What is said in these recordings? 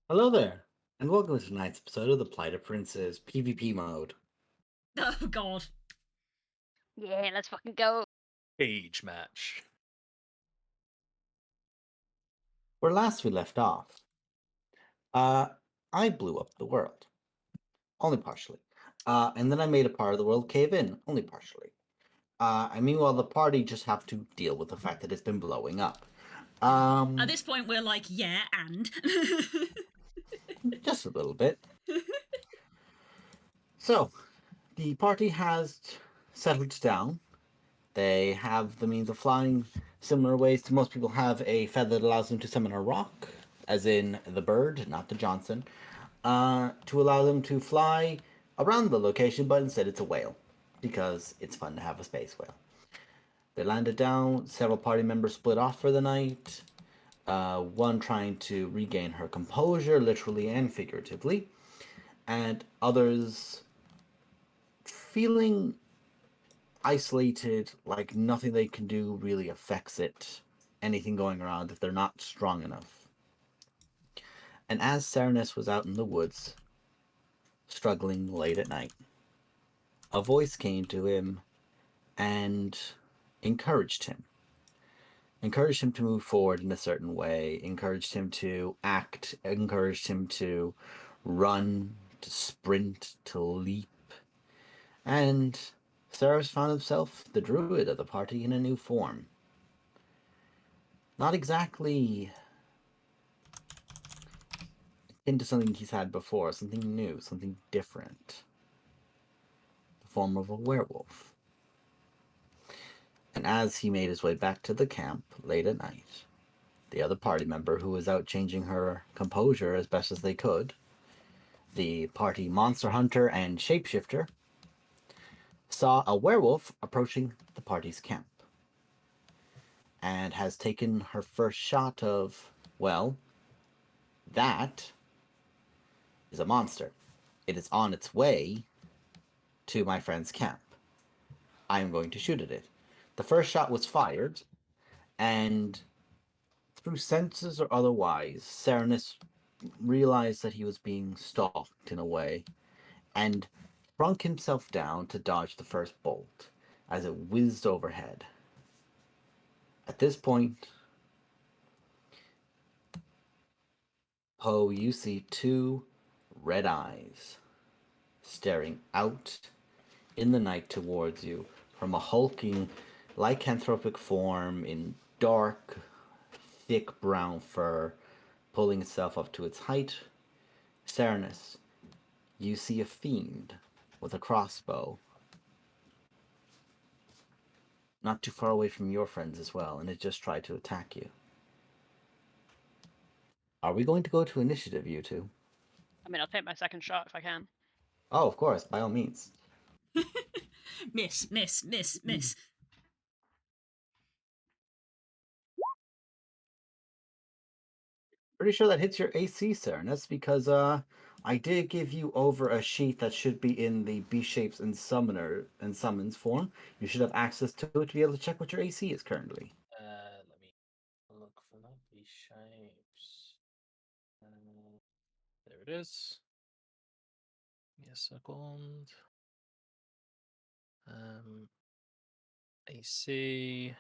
Hello there, and welcome to tonight's episode of the Plight Prince's PvP mode. Oh god. Yeah, let's fucking go. Cage match. Where last we left off, uh, I blew up the world, only partially, and then I made a part of the world cave in, only partially. And meanwhile, the party just have to deal with the fact that it's been blowing up. At this point, we're like, yeah, and. Just a little bit. So, the party has settled down. They have the means of flying similar ways to most people have a feather that allows them to summon a rock, as in the bird, not the Johnson, to allow them to fly around the location, but instead it's a whale, because it's fun to have a space whale. They landed down, several party members split off for the night, one trying to regain her composure, literally and figuratively, and others feeling isolated, like nothing they can do really affects it, anything going around if they're not strong enough. And as Serenus was out in the woods, struggling late at night, a voice came to him and encouraged him. Encouraged him to move forward in a certain way, encouraged him to act, encouraged him to run, to sprint, to leap. And Ceres found himself the druid of the party in a new form. Not exactly into something he's had before, something new, something different. The form of a werewolf. And as he made his way back to the camp late at night, the other party member who was out changing her composure as best as they could, the party monster hunter and shapeshifter, saw a werewolf approaching the party's camp and has taken her first shot of, well, that is a monster. It is on its way to my friend's camp. I am going to shoot at it. The first shot was fired, and through senses or otherwise, Serenus realized that he was being stalked in a way, and shrunk himself down to dodge the first bolt as it whizzed overhead. At this point, Poe, you see two red eyes staring out in the night towards you from a hulking lycanthropic form in dark, thick brown fur, pulling itself up to its height. Serenus, you see a fiend with a crossbow not too far away from your friends as well, and it just tried to attack you. Are we going to go to initiative, you two? I mean, I'll take my second shot if I can. Oh, of course, by all means. Miss, miss, miss, miss. Pretty sure that hits your AC, Serenus, because I did give you over a sheet that should be in the B shapes and summoner and summons form. You should have access to it to be able to check what your AC is currently. Let me look for that. These shapes. There it is. Give me a second. AC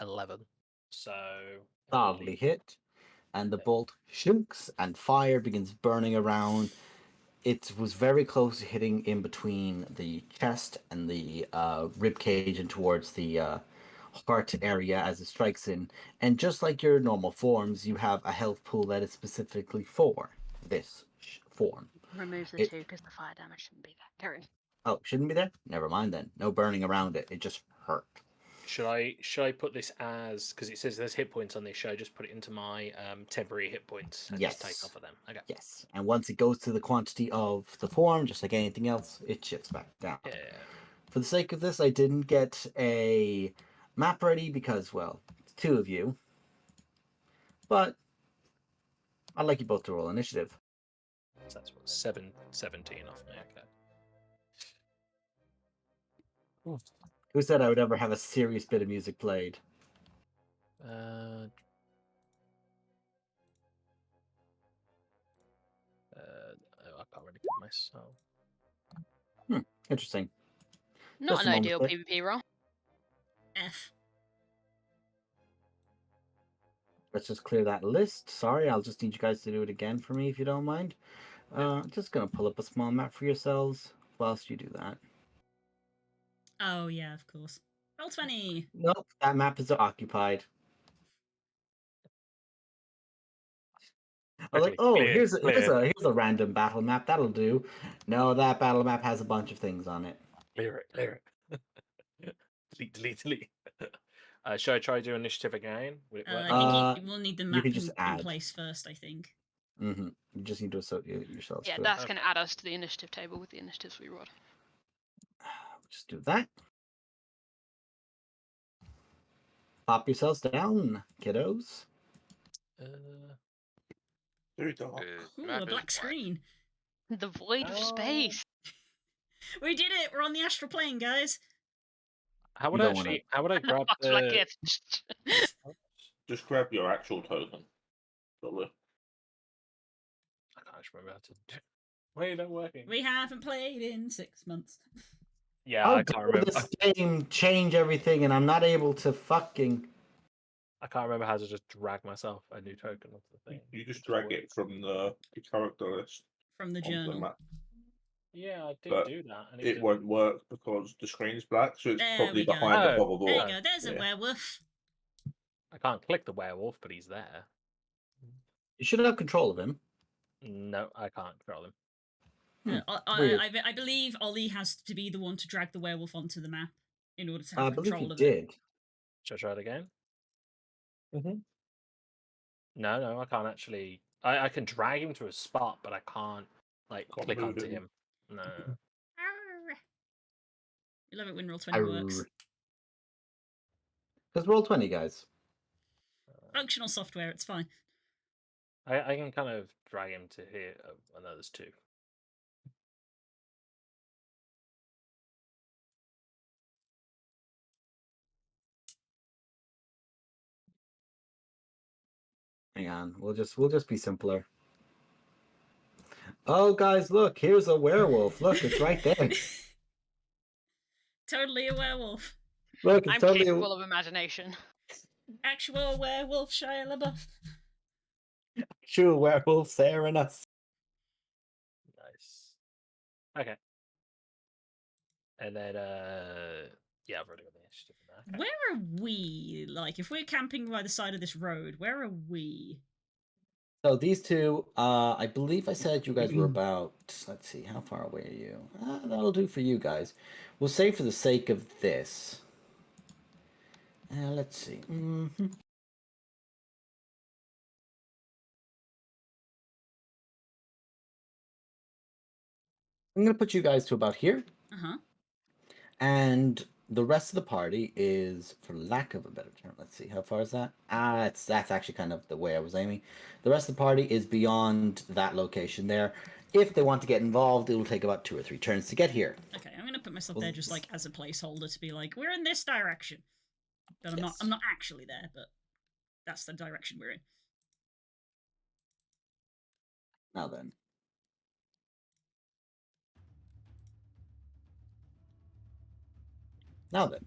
11. So Solidly hit, and the bolt shrinks and fire begins burning around. It was very close to hitting in between the chest and the rib cage and towards the heart area as it strikes in. And just like your normal forms, you have a health pool that is specifically for this form. Remove the It, 2 because the fire damage shouldn't be there. Carry on. oh, shouldn't be there? Never mind then. No burning around it. It just hurt. should I put this as, because it says there's hit points on this? Should I just put it into my temporary hit points and just take Yes. off of them? Okay. Yes. And once it goes to the quantity of the form, just like anything else, it shifts back down. Yeah. For the sake of this, I didn't get a map ready because, well, it's two of you. But I'd like you both to roll initiative. So that's what 17 off me. Okay. Who said I would ever have a serious bit of music played? nice. So. Interesting. Not Just an a moment ideal there. PvP roll. F. Let's just clear that list. Sorry, I'll just need you guys to do it again for me if you don't mind. Just gonna pull up a small map for yourselves whilst you do that. Oh yeah, of course. Roll 20. Nope, that map is occupied. I was like, Quickly, oh, clear, here's a random battle map. That'll do. No, that battle map has a bunch of things on it. clear it. delete. Should I try to do initiative again? Would it work? I think Uh, you will need the you map can just in add. place first, I think. Mm-hmm. You just need to associate yourselves Yeah, to that's it. going to add us to the initiative table with the initiatives we rolled. Just do that. Pop yourselves down, kiddos. Very dark. Ooh, map a is black black. screen. The void of Oh. space. We did it! We're on the astral plane, guys. How You would don't wanna- How would I grab Fuck's black the? gift. Just grab your actual token. Probably. I can't just remember how to do. Wait, not working. We haven't played in 6 months. Yeah, How I can't dare remember. this game change everything and I'm not able to fucking... I can't remember how to just drag myself a new token onto the thing. You just drag it from the character list From the onto the journal. map. Yeah, I did But do that. And It won't work because the screen's black, so it's There probably we go. behind the Oh, bubble There you door. go, there's a Yeah. werewolf. I can't click the werewolf, but he's there. You should have control of him. No, I can't control him. Weird. I believe Ollie has to be the one to drag the werewolf onto the map in order to I have believe he control of it. did. Should I try it again? No, I can't actually. I can drag him to a spot, but I can't Can't click move onto him. him. No. Arr. We love it when Roll20 works. Because roll 20, guys. Functional software, it's fine. I can kind of drag him to here. Oh, no, there's two. Hang on, we'll just be simpler. Oh, guys, look, here's a werewolf. Look, it's right there. Totally a werewolf. Look, it's I'm totally capable of imagination. Actual werewolf Shia LaBeouf. true werewolf staring us. Nice. Okay. And then, yeah, I've already got the initiative in there. Okay. Where are we? Like, if we're camping by the side of this road, where are we? So these two, I believe I said you guys were about, let's see, how far away are you? That'll do for you guys. We'll say for the sake of this. Let's see. I'm going to put you guys to about here. Uh-huh. And the rest of the party is, for lack of a better term, let's see, how far is that? That's actually kind of the way I was aiming. The rest of the party is beyond that location there. If they want to get involved, it will take about 2 or 3 turns to get here. Okay, I'm gonna put myself there just like as a placeholder to be like, we're in this direction. But I'm not actually there, but that's the direction we're in. Now then. Now then.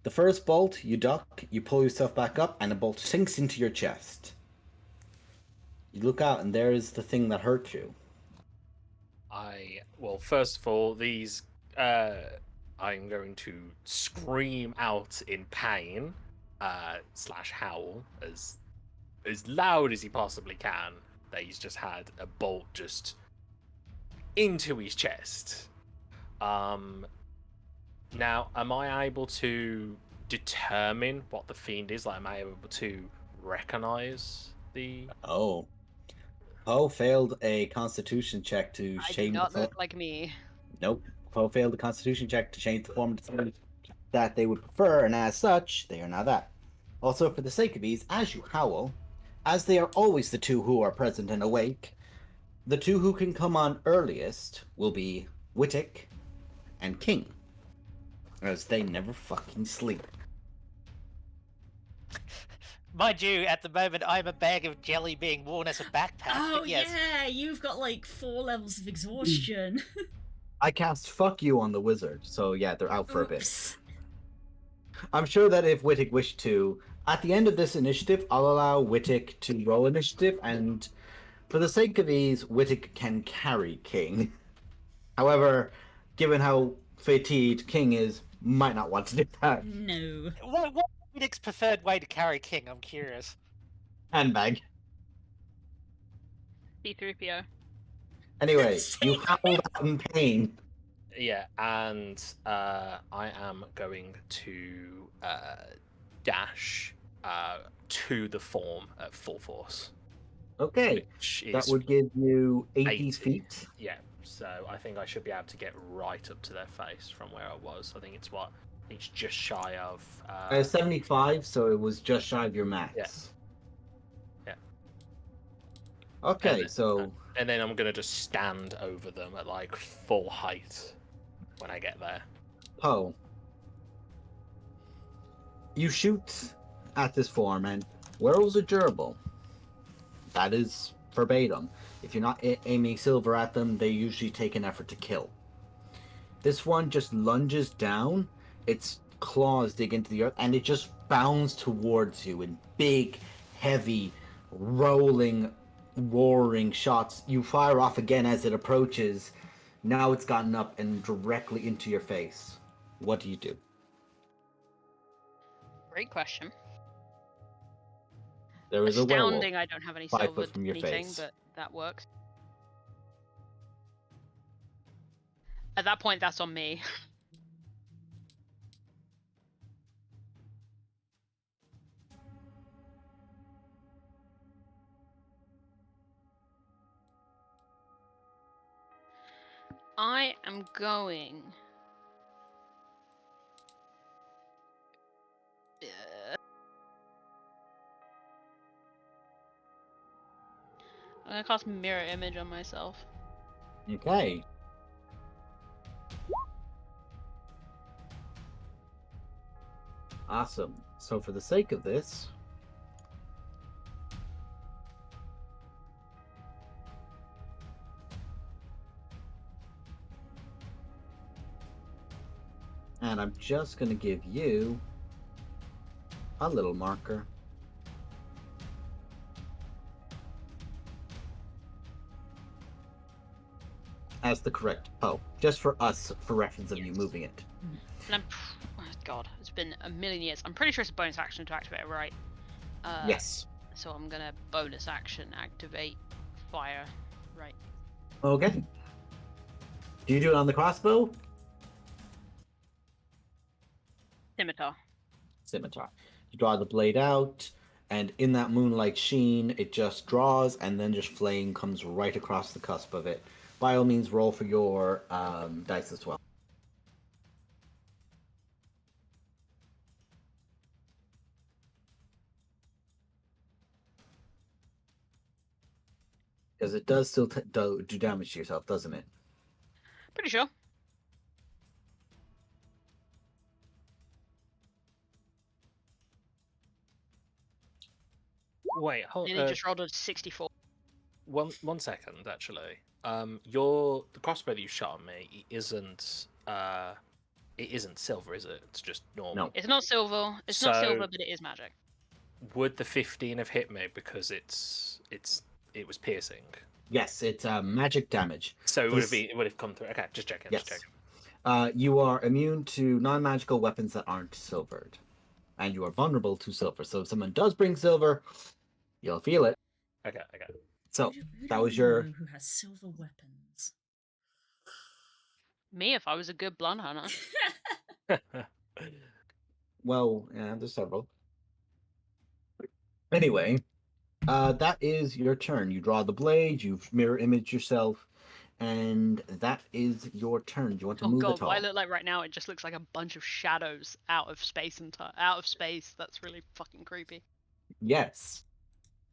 The first bolt, you duck, you pull yourself back up, and the bolt sinks into your chest. You look out, and there is the thing that hurt you. Well, first of all, these, I'm going to scream out in pain, slash howl, as loud as he possibly can, that he's just had a bolt just into his chest. Now, am I able to determine what the fiend is? Like, am I able to recognize the... Oh. Poe failed a constitution check to I do change not the look like me. Nope. Poe failed the constitution check to change the form of the sword that they would prefer, and as such, they are now that. Also, for the sake of ease, as you howl, as they are always the two who are present and awake, the two who can come on earliest will be Wittick and King, as they never fucking sleep. mind you, at the moment I'm a bag of jelly being worn as a backpack. Oh but yes. yeah, you've got like 4 levels of exhaustion. I cast fuck you on the wizard, so yeah, they're out for a bit. Oops. I'm sure that if Wittig wished to, at the end of this initiative, I'll allow Wittig to roll initiative, and for the sake of ease, Wittig can carry King. However, given how fatigued King is, might not want to do that. No. What's Phoenix's preferred way to carry King? I'm curious. Handbag. C3PO. Anyway, Same. you howled out in pain. Yeah, and I am going to dash to the form at full force. Okay, Which that is would give you 80 80. feet. Yeah, so I think I should be able to get right up to their face from where I was. I think it's what? It's just shy of. 75, so it was just shy of your max. Yeah. Okay, then- so And then I'm gonna just stand over them at like full height when I get there. Poe, you shoot at this form, and werewolves are durable. That is verbatim. If you're not aiming silver at them, they usually take an effort to kill. This one just lunges down, its claws dig into the earth, and it just bounds towards you in big, heavy, rolling, roaring shots. You fire off again as it approaches. Now it's gotten up and directly into your face. What do you do? Great question. There is a werewolf. Astounding I don't have any 5 silver foot from your anything, face. but that works. At that point, that's on me. I am going. I'm gonna cast mirror image on myself. Okay. Awesome. So for the sake of this, and I'm just going to give you a little marker. As the correct Poe, just for us, for reference of you Yes. moving it. And I'm. Oh God, it's been a million years. I'm pretty sure it's a bonus action to activate it, right? Yes. So I'm gonna bonus action activate fire, right? Okay. Do you do it on the crossbow? Scimitar. Scimitar. You draw the blade out, and in that moonlight sheen, it just draws, and then just flame comes right across the cusp of it. By all means, roll for your dice as well. Because it does still do damage to yourself, doesn't it? Pretty sure. Wait, hold. And he just rolled a 64. One second, actually. The crossbow that you shot at me it isn't silver, is it? It's just normal. No. It's not silver. It's not silver, So- but it is magic. Would the 15 have hit me because it was piercing? Yes, it's magic damage. So This- it would have come through. Okay, just checking. Yes. Just checking. You are immune to non-magical weapons that aren't silvered, and you are vulnerable to silver. So if someone does bring silver, you'll feel it. Okay. So Who that do was we your know who has silver weapons? Me, if I was a good blunt hunter. well, yeah. There's several. Anyway, that is your turn. You draw the blade. You mirror image yourself, and that is your turn. Do you want to Oh move God, at all? what I look like right now, it just looks like a bunch of shadows out of space and out of space. That's really fucking creepy. Yes.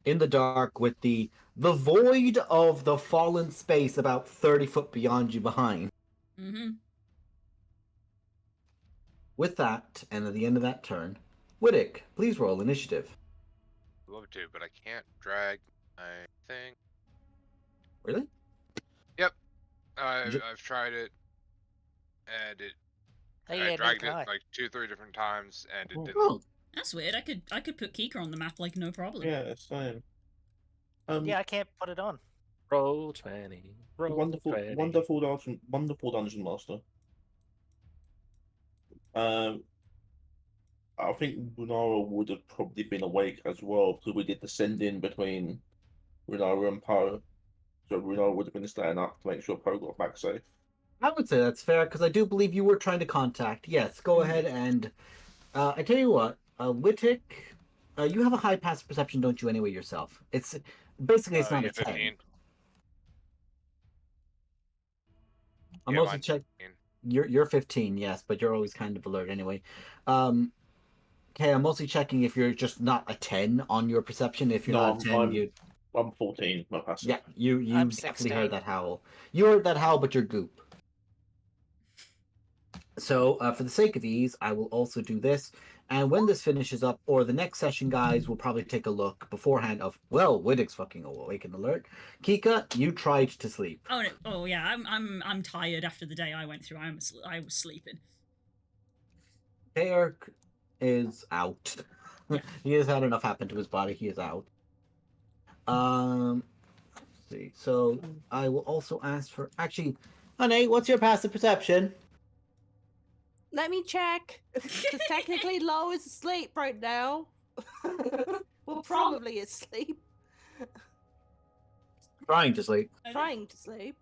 In the dark, with the void of the fallen space about 30 foot beyond you behind. Mm-hmm. With that, and at the end of that turn, Wittig, please roll initiative. love to, but I can't drag my thing. Really? Yep. Ju- I've tried it, and Hey, I yeah, neither dragged can it I. like 2-3 different times, and it Oh. didn't. Oh, That's weird. I could put Kika on the map like no problem. Yeah, same. Yeah, I can't put it on. Roll 20. Roll wonderful, 20. wonderful dungeon master. I think Runara would have probably been awake as well because we did the send in between Runara and Poe. So Runara would have been staying up to make sure Poe got back safe. I would say that's fair because I do believe you were trying to contact. Yes, go ahead and I tell you what, Wittick, you have a high passive perception, don't you? Anyway, yourself. It's basically it's not Yeah, a 10. 15. I'm Yeah, also mine's check. 15. You're 15, yes, but you're always kind of alert anyway. Okay, I'm mostly checking if you're just not a 10 on your perception. If you're not a 10, you I'm 14, my passive. yeah, you I'm definitely 16. heard that howl. You heard that howl, but you're goop. So for the sake of ease, I will also do this. And when this finishes up, or the next session, guys, we'll probably take a look beforehand of, well, Widdick's fucking awake and alert. Kika, you tried to sleep. Oh no! Oh yeah, I'm tired after the day I went through. I was sleeping. Derek is out. He has had enough happen to his body. He is out. Let's see. So I will also ask for actually, honey, what's your passive perception? Let me check. Because technically, Lo is asleep right now. Well, probably asleep. Trying to sleep. Trying to sleep.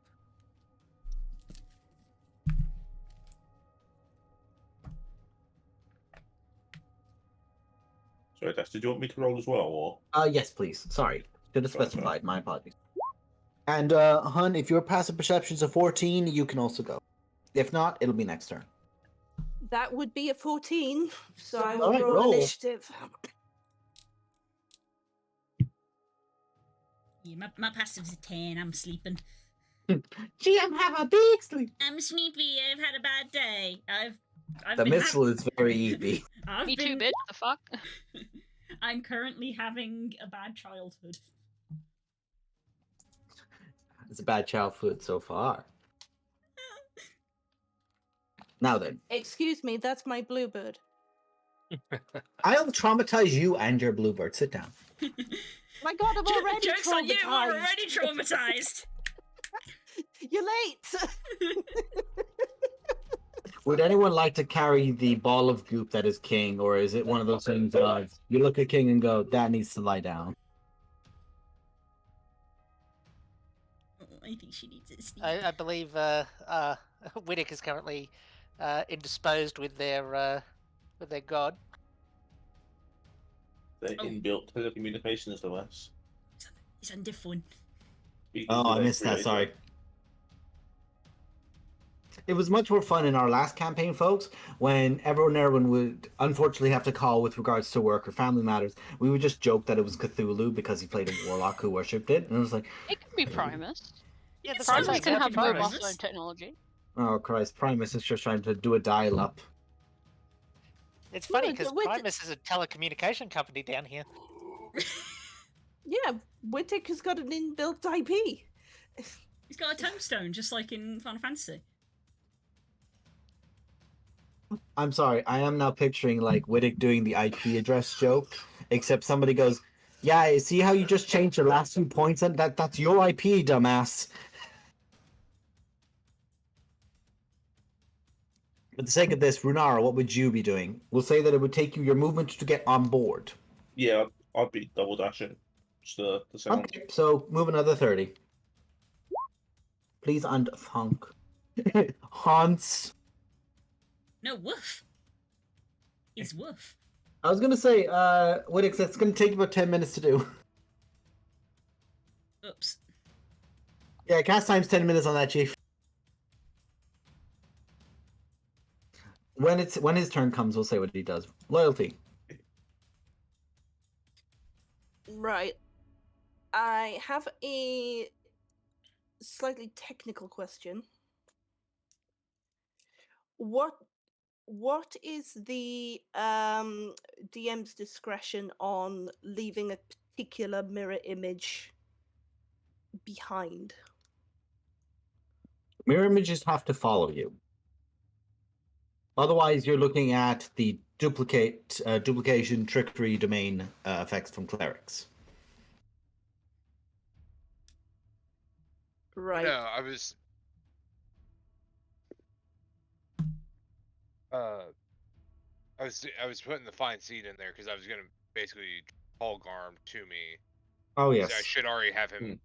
Sorry, Dash, did you want me to roll as well, or? Yes, please. Sorry. Should have Sorry, specified. My apologies. And, Hun, if your passive perception's a 14, you can also go. If not, it'll be next turn. That would be a 14. So I will Alright, roll roll. initiative. Yeah, my passive's a 10. I'm sleeping. Gee, I'm having a big sleep. I'm sleepy. I've had a bad day. I've The been missile is very easy. I've Me been... too, bitch. The fuck? I'm currently having a bad childhood. It's a bad childhood so far. Now then, Excuse me, that's my bluebird. I'll traumatize you and your bluebird. Sit down. My god, I'm already Joke's traumatized. on you. We're already traumatized. You're late. Would anyone like to carry the ball of goop that is King, or is it one of those things of you look at King and go, that needs to lie down? I think she needs it. I believe Widdick is currently indisposed with their god. The inbuilt telecommunications device. It's on the phone. Oh, I missed that. Sorry. It was much more fun in our last campaign, folks, when everyone would unfortunately have to call with regards to work or family matters. We would just joke that it was Cthulhu because he played a warlock who worshipped it. And it was like, It could be Primus. Yeah, the Primus Primus can have Primus. mobile phone technology. oh, Christ, Primus is just trying to do a dial up. It's funny Yeah, because with- Primus is a telecommunication company down here. Yeah, Wittick has got an inbuilt IP. He's got a tombstone, just like in Final Fantasy. I'm sorry, I am now picturing like Widdick doing the IP address joke, except somebody goes, yeah, see how you just changed your last 2 points and that's your IP, dumbass. For the sake of this, Runara, what would you be doing? We'll say that it would take you your movement to get on board. Yeah, I'd be double dashing. Just the sound. Okay, so move another 30. Please and thunk. Hans. No, woof. It's woof. I was gonna say, Widdick, that's gonna take about 10 minutes to do. Oops. Yeah, cast time's 10 minutes on that, Chief. When his turn comes, we'll say what he does. Loyalty. Right. I have a slightly technical question. What is the DM's discretion on leaving a particular mirror image behind? Mirror images have to follow you. Otherwise, you're looking at the duplication, trickery, domain effects from clerics. Right. No, I was. I was putting the fine seed in there because I was gonna basically call Garm to me. Oh So yes. I should already have him.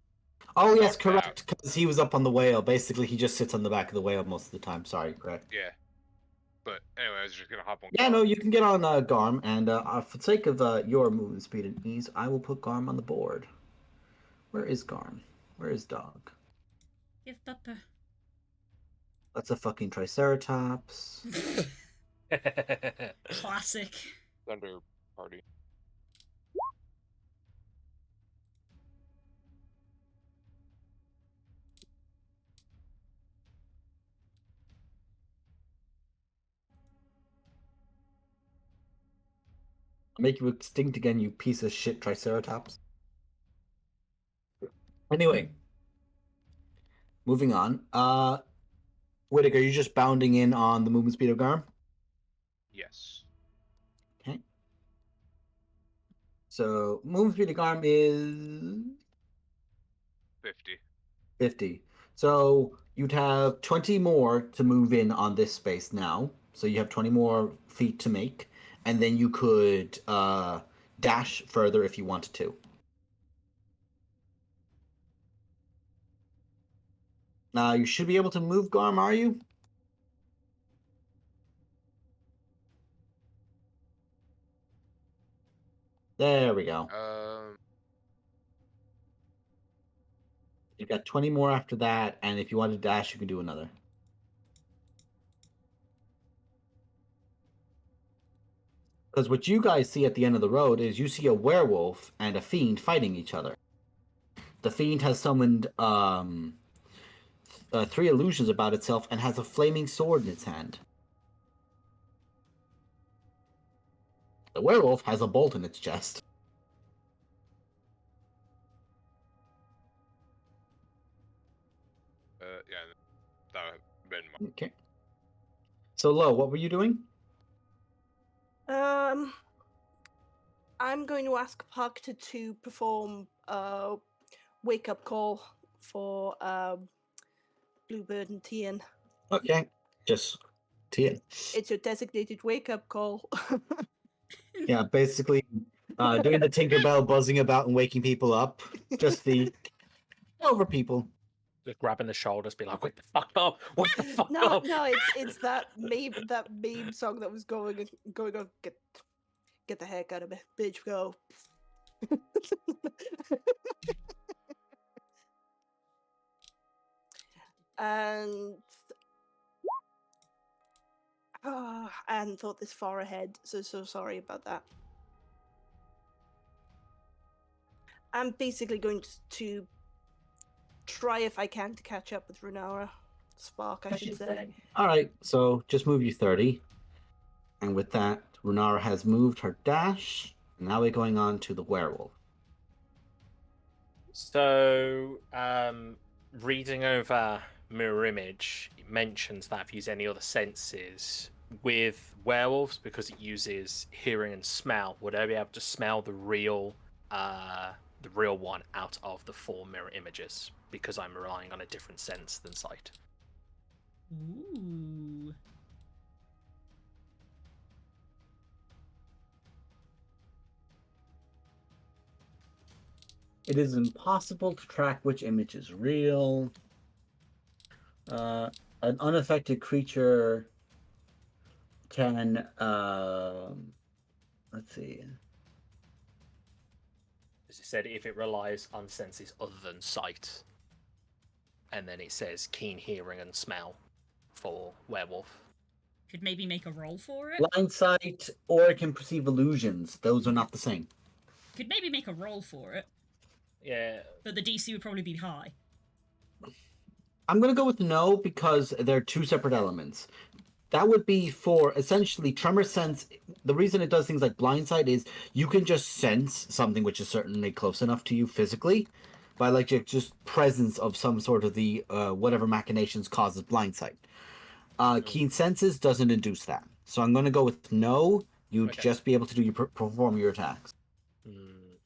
Oh yes, knocked out. correct. Because he was up on the whale. Basically, he just sits on the back of the whale most of the time. Sorry, correct. Yeah. But anyway, I was just gonna hop on. Yeah, Garm. no, you can get on Garm, and for the sake of your movement speed and ease, I will put Garm on the board. Where is Garm? Where is Dog? Give Papa. That's a fucking Triceratops. Classic. Thunder party. I'll make you extinct again, you piece of shit Triceratops. Anyway, moving on. Whittaker, you're just bounding in on the movement speed of Garm? Yes. Okay. So, movement speed of Garm is 50. 50. So, you'd have 20 more to move in on this space now. So, you have 20 more feet to make. And then you could dash further if you wanted to. You should be able to move Garm, are you? There we go. You've got 20 more after that, and if you want to dash, you can do another. Because what you guys see at the end of the road is you see a werewolf and a fiend fighting each other. The fiend has summoned 3 illusions about itself and has a flaming sword in its hand. The werewolf has a bolt in its chest. Yeah, that would have been my. Okay. So, Lo, what were you doing? I'm going to ask Parker to perform a wake-up call for Bluebird and Tian. Okay. Just Tian. It's your designated wake-up call. Yeah, basically doing the Tinkerbell buzzing about and waking people up. Just the over people. Just grabbing the shoulders, be like, "Wake the fuck up! Wake the fuck No, up!" no, it's that meme song that was going on. Get the heck out of me, bitch, go. And I hadn't thought this far ahead, so sorry about that. I'm basically going to try if I can to catch up with Runara. Spark, I should say. Alright, so just move you 30. And with that, Runara has moved her dash. And now we're going on to the werewolf. So, reading over mirror image, it mentions that if you use any other senses with werewolves, because it uses hearing and smell, would I be able to smell the real one out of the 4 mirror images? Because I'm relying on a different sense than sight. Ooh. It is impossible to track which image is real. An unaffected creature can, let's see. As it said, if it relies on senses other than sight. And then it says keen hearing and smell for werewolf. Could maybe make a roll for it. Blind sight, or it can perceive illusions. Those are not the same. Could maybe make a roll for it, Yeah. but the DC would probably be high. I'm going to go with no because they're 2 separate elements. That would be for essentially tremor sense. The reason it does things like blindside is you can just sense something which is certainly close enough to you physically by like just presence of some sort of the whatever machinations causes blindsight. Keen senses doesn't induce that, so I'm going to go with no. You'd Okay. just be able to do your perform your attacks. Hmm.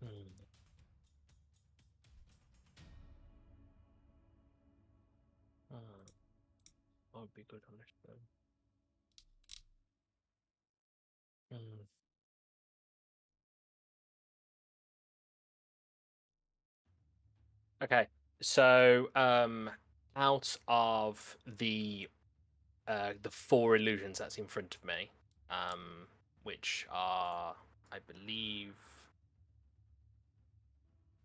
Hmm. That would be good on this then. Hmm. Okay, so out of the 4 illusions that's in front of me, which are, I believe,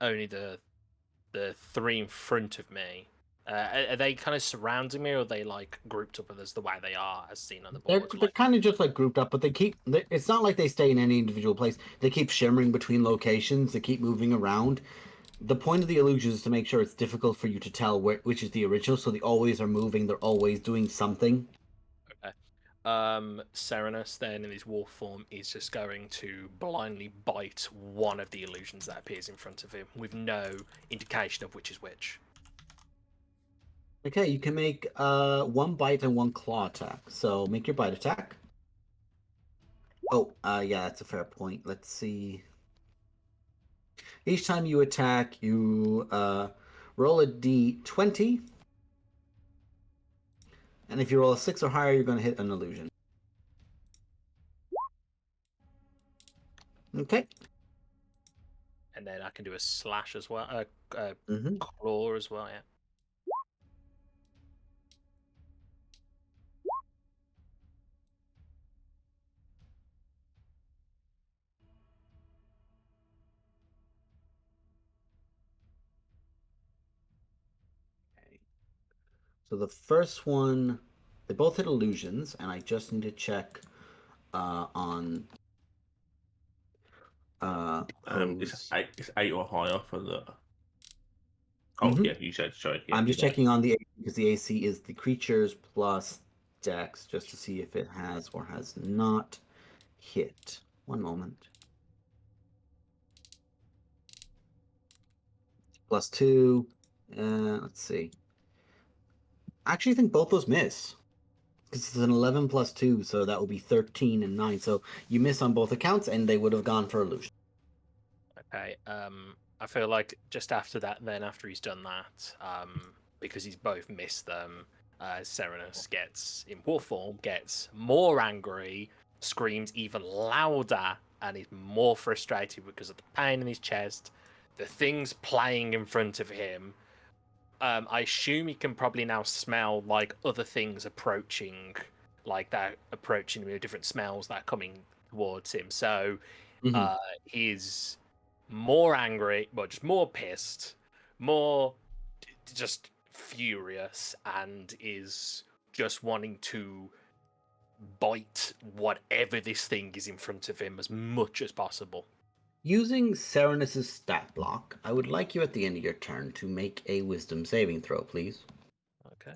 only the 3 in front of me. Are they kind of surrounding me, or are they like grouped up as the way they are as seen on the They're board? they're kind of just like grouped up, but it's not like they stay in any individual place. They keep shimmering between locations. They keep moving around. The point of the illusion is to make sure it's difficult for you to tell which is the original. So they always are moving. They're always doing something. Okay. Serenus then in his wolf form is just going to blindly bite one of the illusions that appears in front of him with no indication of which is which. Okay, you can make 1 bite and 1 claw attack. So make your bite attack. Oh, yeah, that's a fair point. Let's see. Each time you attack, you roll a d20. And if you roll a 6 or higher, you're going to hit an illusion. Okay. And then I can do a slash as well, Mm-hmm. claw as well, yeah. So the first one, they both hit illusions, and I just need to check on. It's 8 or higher for the. Oh Mhm. yeah, you said sorry. Yeah, I'm just you know. checking on the AC because the AC is the creatures plus Dex, just to see if it has or has not hit. One moment. +2. Let's see. I actually think both those miss. Because it's an 11 plus 2, so that would be 13 and 9. So you miss on both accounts, and they would have gone for illusion. Okay. I feel like just after that, then after he's done that, because he's both missed them, Serenus gets in wolf form, gets more angry, screams even louder, and is more frustrated because of the pain in his chest, the things playing in front of him. I assume he can probably now smell like other things approaching, like that approaching him with different smells that are coming towards him. So Mhm. he's more angry, but just more pissed, more just furious, and is just wanting to bite whatever this thing is in front of him as much as possible. Using Serenus's stat block, I would like you at the end of your turn to make a wisdom saving throw, please. Okay.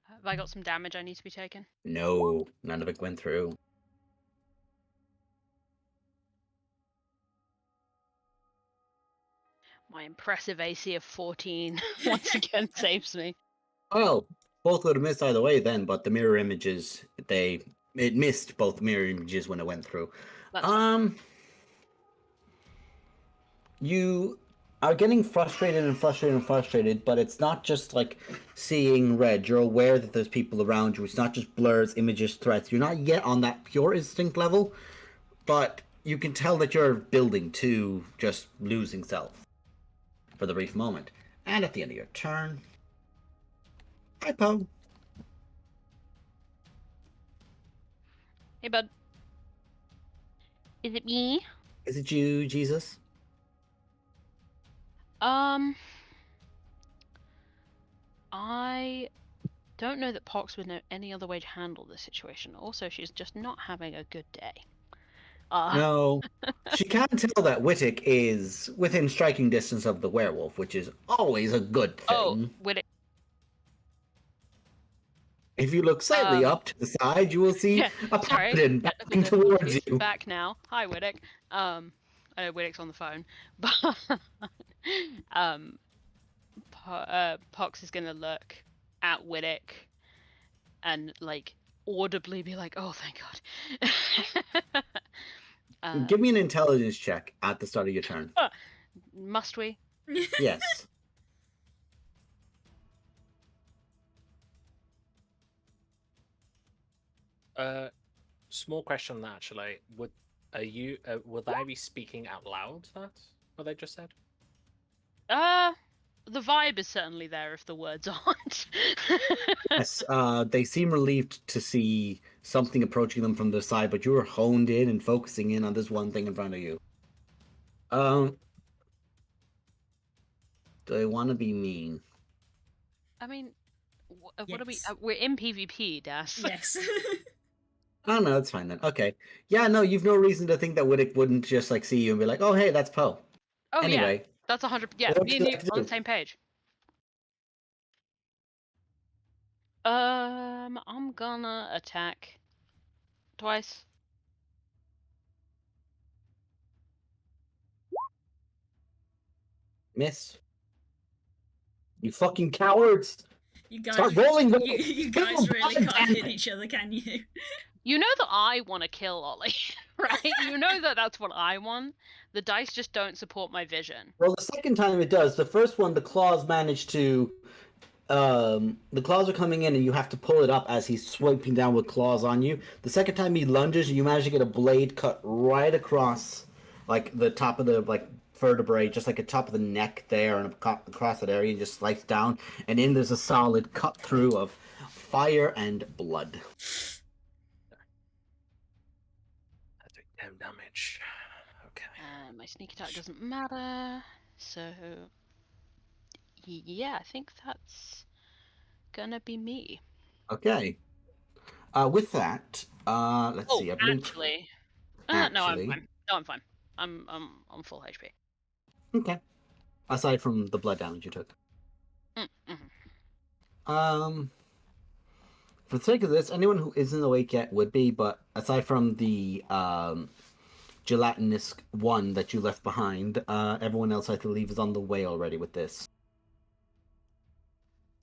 Have I got some damage I need to be taken? No, none of it went through. My impressive AC of 14 once again saves me. Well, both would have missed either way then, but the mirror images, it missed both mirror images when it went through. That's fine. You are getting frustrated and frustrated and frustrated, but it's not just like seeing red. You're aware that there's people around you. It's not just blurs, images, threats. You're not yet on that pure instinct level, but you can tell that you're building to just losing self for the brief moment. And at the end of your turn, hi, Poe. Hey, bud. Is it me? Is it you, Jesus? I don't know that Pox would know any other way to handle this situation. Also, she's just not having a good day. No. She can tell that Wittick is within striking distance of the werewolf, which is always a good thing. Wittick. If you look slightly up to the side, you will see Yeah, a sorry. paladin Yeah, backing towards he's you. back now. Hi, Widdick. I know Widdick's on the phone, but um, Pox is gonna look at Widdick and like audibly be like, "Oh, thank God." Give me an intelligence check at the start of your turn. Must we? Yes. Small question actually. Would I be speaking out loud? That's what they just said. The vibe is certainly there if the words aren't. Yes, they seem relieved to see something approaching them from the side, but you are honed in and focusing in on this one thing in front of you. Do I want to be mean? I mean, what are we? Yes. We're in PvP, Das. Yes. Oh no, that's fine then. Okay. Yeah, no, you've no reason to think that Widdick wouldn't just like see you and be like, "Oh, hey, that's Poe." Oh yeah, Anyway, that's 100. Yeah, what would me you and you like to on the do? same page. I'm gonna attack twice. Miss. You fucking cowards! You guys, Start rolling them. you Kill guys them, really God can't damn hit it. each other, can you? You know that I want to kill Ollie, right? You know that that's what I want. The dice just don't support my vision. Well, the second time it does. The first one, the claws managed to. The claws are coming in, and you have to pull it up as he's swiping down with claws on you. The second time he lunges, you manage to get a blade cut right across, like the top of the vertebrae, just like the top of the neck there, and across that area, and just slice down. And in there's a solid cut through of fire and blood. That's 10 damage. Okay. My sneak attack doesn't matter, so yeah, I think that's gonna be me. Okay. With that, let's see. I believe Actually, no, I'm actually. fine. No, I'm fine. I'm full HP. Okay. Aside from the blood damage you took. Mm-hmm. For the sake of this, anyone who isn't awake yet would be, but aside from the gelatinous one that you left behind, everyone else I believe is on the way already with this.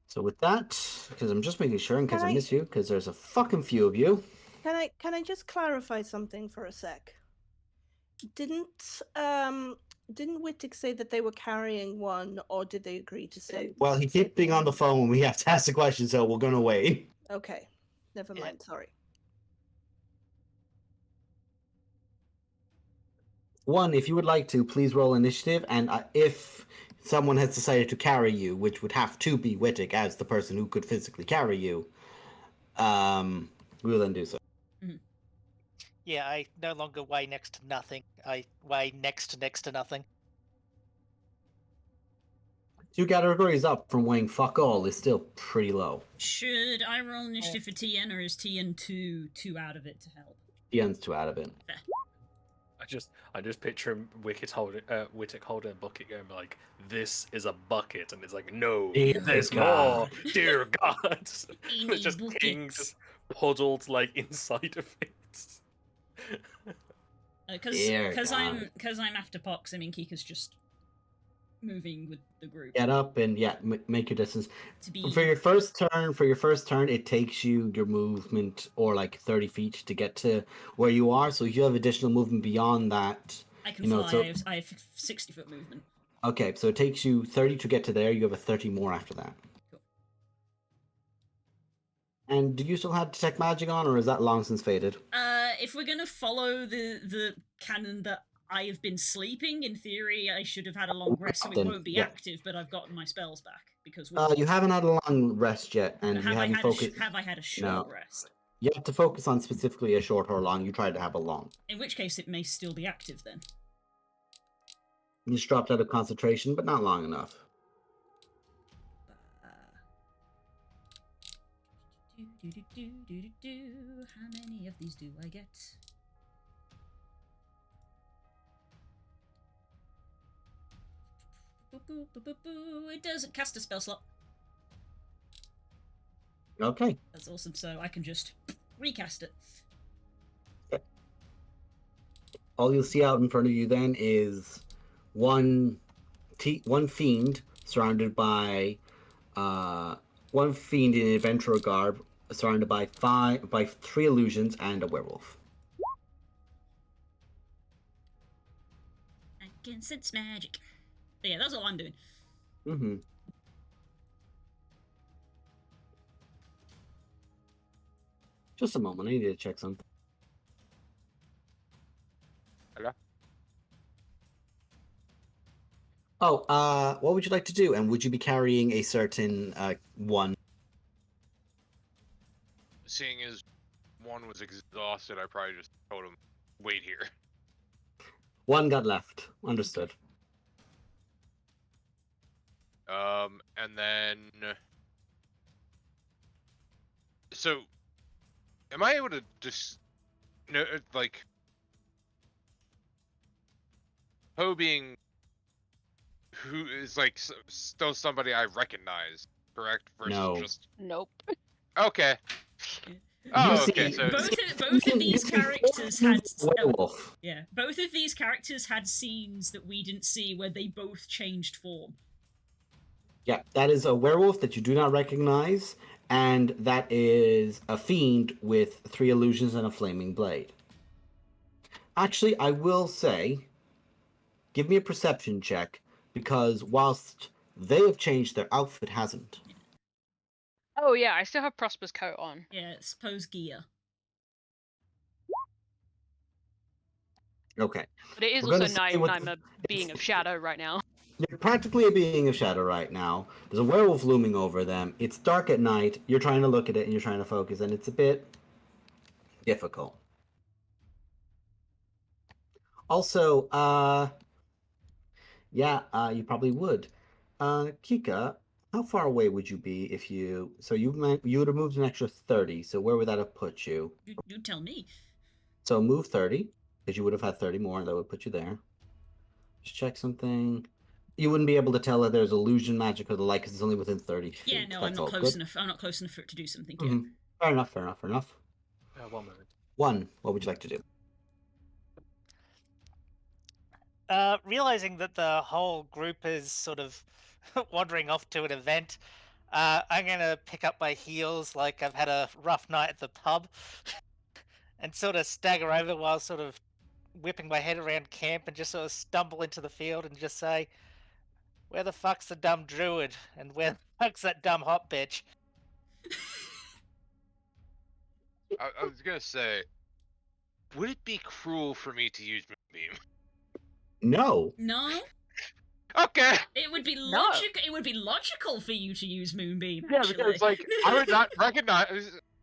So with that, because I'm just making sure in case I miss you, because there's a fucking few of you. Can I just clarify something for a sec? Didn't Wittig say that they were carrying one, or did they agree to say? Well, he kept being on the phone when we have to ask the question, so we're gonna wait. Okay, never mind. Sorry. One, if you would like to, please roll initiative, and if someone has decided to carry you, which would have to be Wittig as the person who could physically carry you, we will then do so. Yeah, I no longer weigh next to nothing. I weigh next to nothing. 2 categories up from weighing fuck all is still pretty low. Should I roll initiative for TN, or is TN too out of it to help? TN's 2 out of it. Fair. I just picture him Wittig holding a bucket going like, "This is a bucket," and it's like, "No, Dear there's God. more, dear God." It's Any just King buckets. just puddled like inside of it. Because God. I'm after Pox. I mean, Kika's just moving with the group Get up and make your distance. to be. For your first turn, it takes you your movement or like 30 feet to get to where you are. So if you have additional movement beyond that, I can you know, fly. so I have 60-foot movement. okay, so it takes you 30 to get to there. You have a 30 more after that. Cool. And do you still have detect magic on, or is that long since faded? If we're gonna follow the canon that I have been sleeping, in theory, I should have had a long rest, so it Then, won't be yeah. active. But I've gotten my spells back because You haven't had a long rest yet, and you have I haven't had focused. have I had a short No. rest? You have to focus on specifically a short or long. You tried to have a long. In which case, it may still be active then. You just dropped out of concentration, but not long enough. How many of these do I get? It doesn't cast a spell slot. Okay. That's awesome. So I can just recast it. All you'll see out in front of you then is one fiend surrounded by one fiend in adventurer garb surrounded by three illusions and a werewolf. I can sense magic. But yeah, that's all I'm doing. Mm-hmm. Just a moment, I need to check something. Hello? Oh, what would you like to do? And would you be carrying a certain one? Seeing as one was exhausted, I probably just told him, wait here. One got left. Understood. And then... So, am I able to just... No, like... Poe being... Who is, like, still somebody I recognize, correct? Versus No. just... Nope. Okay. Oh, see- okay, so... Both of these characters had werewolf. yeah. Both of these characters had scenes that we didn't see where they both changed form. Yeah, that is a werewolf that you do not recognize, and that is a fiend with three illusions and a flaming blade. Actually, I will say, give me a perception check, because whilst they have changed, their outfit hasn't. Oh yeah, I still have Prosper's coat on. Yeah, it's Poe's gear. Okay. But it is We're also gonna say what I'm a being of shadow right now. You're practically a being of shadow right now. There's a werewolf looming over them. It's dark at night. You're trying to look at it and you're trying to focus, and it's a bit difficult. Also, you probably would. Kika, how far away would you be if you? So you would have moved an extra 30. So where would that have put you? You tell me. So move 30, because you would have had 30 more, and that would put you there. Just check something. You wouldn't be able to tell if there's illusion, magic, or the like, because it's only within 30 feet. Yeah, no, That's I'm not all close good. enough. I'm not close enough for it to do something Mhm. yet. Fair enough, fair enough, fair enough. 1 moment. One, what would you like to do? Realizing that the whole group is sort of wandering off to an event, I'm gonna pick up my heels like I've had a rough night at the pub, and sort of stagger over while sort of whipping my head around camp and just sort of stumble into the field and just say, "Where the fuck's the dumb druid? And where the fuck's that dumb hot bitch?" I was gonna say, would it be cruel for me to use Moonbeam? No. No, Okay. it would be No. logical. It would be logical for you to use Moonbeam. Yeah, Actually. because like I would not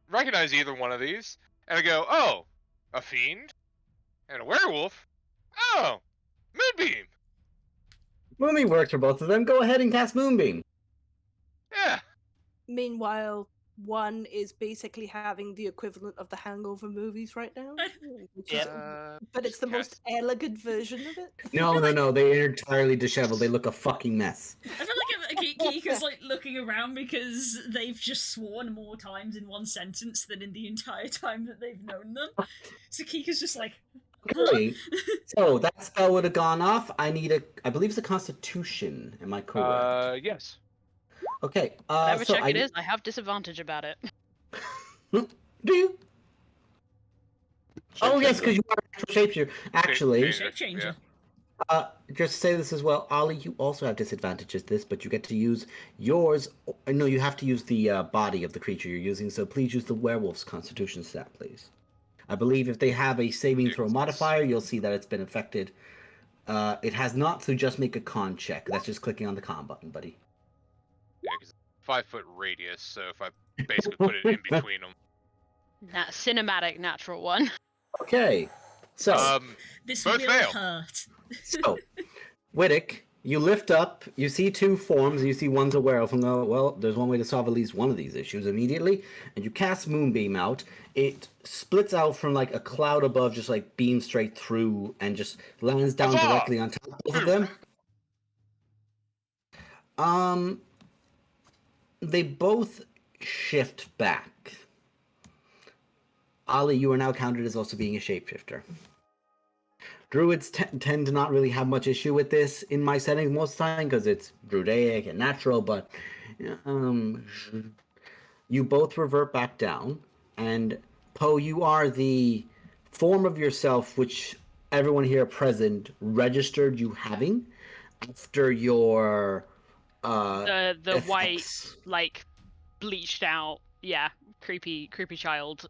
recognize either one of these, and I go, oh, a fiend and a werewolf. Oh, Moonbeam. Moonbeam works for both of them. Go ahead and cast Moonbeam. Yeah. Meanwhile, one is basically having the equivalent of the Hangover movies right now. Which is, but it's the most elegant version of it. No. They're entirely disheveled. They look a fucking mess. I feel like Kika's like looking around because they've just sworn more times in one sentence than in the entire time that they've known them. So Kika's just like, Okay. So that spell would have gone off. I believe it's a Constitution. Am I correct? Yes. Okay. Whatever so check it is, I have disadvantage about it. Do you? Oh yes, because you are an actual shapeshifter. Actually, shape changer. just to say this as well, Ollie, you also have disadvantages this, but you get to use yours. No, you have to use the body of the creature you're using. So please use the werewolf's Constitution stat, please. I believe if they have a saving throw modifier, you'll see that it's been affected. It has not, so just make a con check. That's just clicking on the con button, buddy. Yeah, because 5 foot radius. So if I basically put it in between them. That cinematic natural one. Okay, so This both will fail. hurt. so Whittick, you lift up. You see two forms. You see one's a werewolf, and go, well, there's one way to solve at least one of these issues immediately. And you cast Moonbeam out. It splits out from like a cloud above, just like beams straight through, and just lands down Huzzah! directly on top of both of them. They both shift back. Ollie, you are now counted as also being a shapeshifter. Druids tend to not really have much issue with this in my settings most of the time because it's druidic and natural, but you both revert back down, and Poe, you are the form of yourself which everyone here present registered you having after your The white, effects. like, bleached out, yeah, creepy child,